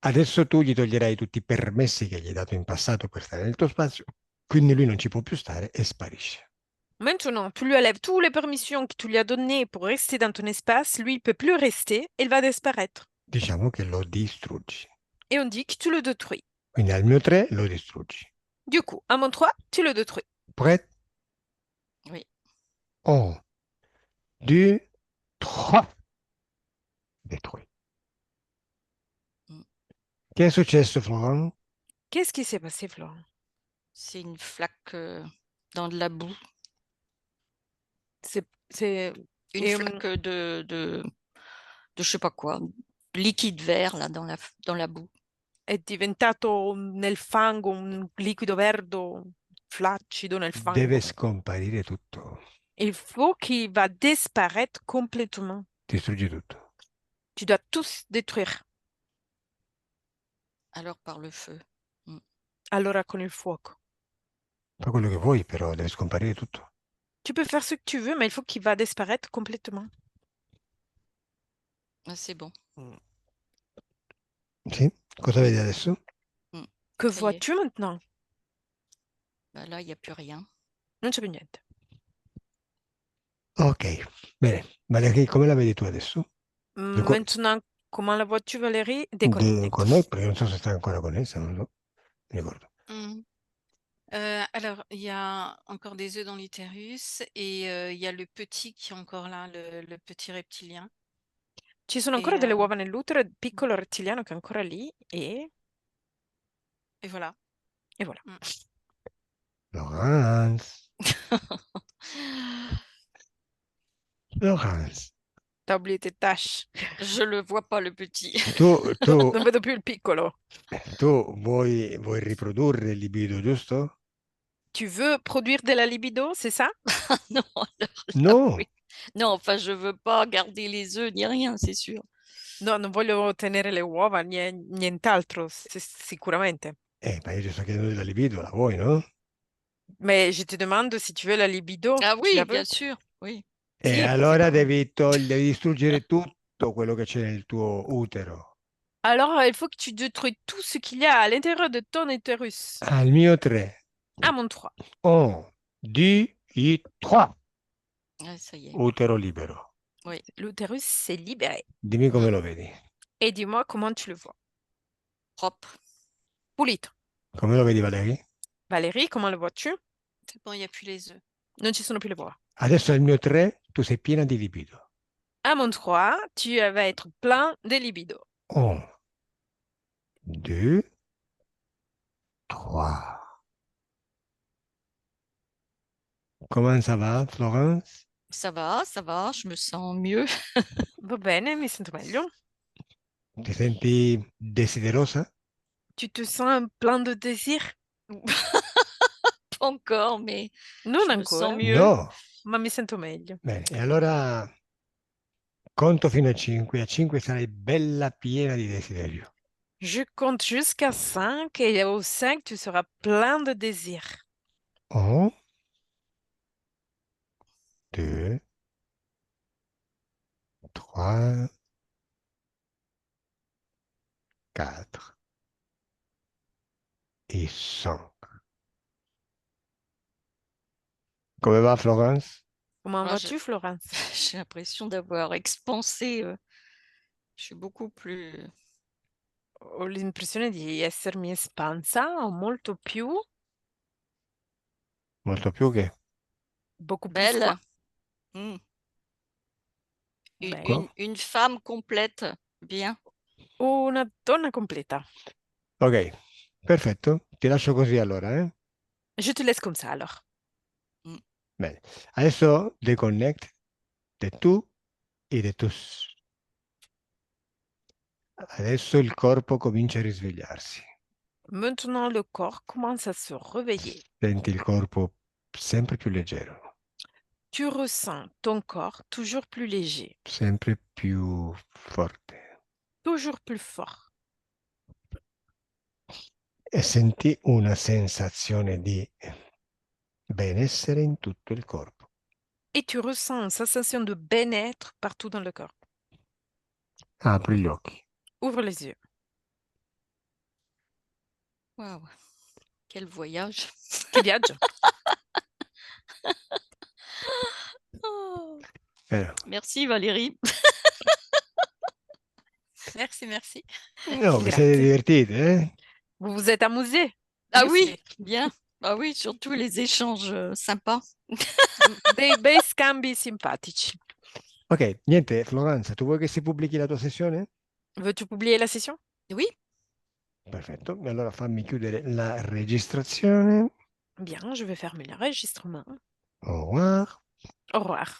Adesso tu gli toglierai tutti i permessi che gli hai dato in passato per stare nel tuo spazio, quindi lui non ci può più stare e sparisce. Maintenant, tu lui enlèves toutes les permissions que tu lui as données pour rester dans ton espace. Lui, il peut plus rester. Il va disparaître. Diciamo che lo distruggi. Et on dit que tu le détruis. Quindi al mio 3 lo distruggi. Du coup, à mon 3, tu le détruis. Prêt? Oui. 1, 2, 3. Détruit. Mm. Che è successo, Florent? Qu'est-ce qui s'est passé, Florent? C'est une flaque dans de la boue. C'est Une Et, flaque de je sais pas quoi. Liquide vert là dans la boue. è diventato nel fango un liquido verde flaccido nel fango. Deve scomparire tutto. Il faut qu'il va disparaître complètement. Distruggi tutto. Tu dois tous détruire. Alors par le feu. Allora con il fuoco. Fa quello che vuoi, però deve scomparire tutto. Tu peux faire ce que tu veux, mais il faut qu'il va disparaître complètement. Ah, c'est bon. Sì? Cosa vedi adesso? Que Ça y est. vois-tu maintenant? Bah, là, il n'y a plus rien. Non c'è più niente. Ok, bene. Valeria, come la vedi tu adesso? co- Maintenant, comment la vois-tu, Valérie? Déconnectée. Perché non so se sta ancora connessa, non so. Mi ricordo. Mm. Alors, il y a encore des œufs dans l'utérus et il y a le petit qui est encore là, le petit reptilien. Ci sono ancora delle Et uova nell'utero, il piccolo rettiliano che è ancora lì et voilà. e voilà. Mm. Laurence. Laurence. T'as oublié tes tâches. Je le vois pas, le petit. Non vedo più il piccolo. Tu vuoi riprodurre il libido, giusto? Tu veux produire de la libido, c'est ça? Non, alors là, No, oui. Non, enfin, je veux pas garder les œufs ni rien, c'est sûr. No, non voglio tenere le uova, nient'altro, sicuramente. Ma io ti sto chiedendo della libido, la vuoi, no? Mais je te demande si tu veux la libido, Ah tu la oui, veux? bien sûr, oui. E Sì, allora devi distruggere tutto quello che c'è nel tuo utero. Alors, il faut que tu détruis tout ce qu'il y a à l'intérieur de ton utérus. Al mio 3. À mon 3. 1, 2, 3. ah, ça y est, Utero libero. oui. L'utérus s'est libéré. Dimmi come lo vedi. Et dis-moi comment tu le vois. Propre. Pulito. Come lo vedi, Valerie? Valérie, comment le vois-tu? C'est bon, il n'y a plus les œufs. Non ci sono più le uova. Adesso al mio 3 tu sei piena di libido. À mon 3, tu vas être plein de libido. 1, 2, 3. Comment ça va, Florence? Ça va, je me sens mieux. Va bene, mi sento meglio. Ti senti desiderosa? Tu te sens plein de désir? Pas encore, mais Non je me sens ancora, mieux. No. ma mi sento meglio. Bene, e allora conto fino a 5. A 5 sarai bella piena di desiderio. Je compte jusqu'à 5 et au 5, tu seras plein de désir. 1, 2, 3, 4 et 5. Come va, Florence? Comment Moi, vas-tu, Florence? j'ai l'impression d'avoir expansé. Je suis beaucoup plus. Ho l'impressione di essermi espansa molto più, Molto più che? beaucoup plus Belle. quoi? Mm. Bene. Une femme complète. Bien. Una donna completa. Ok, perfetto. Ti lascio così allora, eh? Je te laisse comme ça alors. Bene. Adesso deconnect de tu e de tus. Adesso il corpo comincia a risvegliarsi. Maintenant, le corps commence à se réveiller. Senti il corpo sempre più leggero, Tu ressens ton corps toujours plus léger, sempre più forte. toujours plus fort. E senti una sensazione di benessere in tutto il corpo. Et tu ressens une sensation de bien-être partout dans le corps. Apri gli occhi. Ouvre les yeux. Waouh. Quel voyage. Che viaggio. Oh. Eh, Merci Valérie. Merci, merci. No, vi siete Grazie. divertiti, eh? Vous vous êtes amusés? Ah Io oui, sì. bien. Ah oui, surtout les échanges sympas. Dei bei scambi simpatici. Ok, niente, Florenza, tu vuoi che si pubblichi la tua sessione? Veux-tu publier la session? Oui. Perfetto, e allora fammi chiudere la registrazione. Bien, je vais fermer l'enregistrement. Au revoir. Au revoir.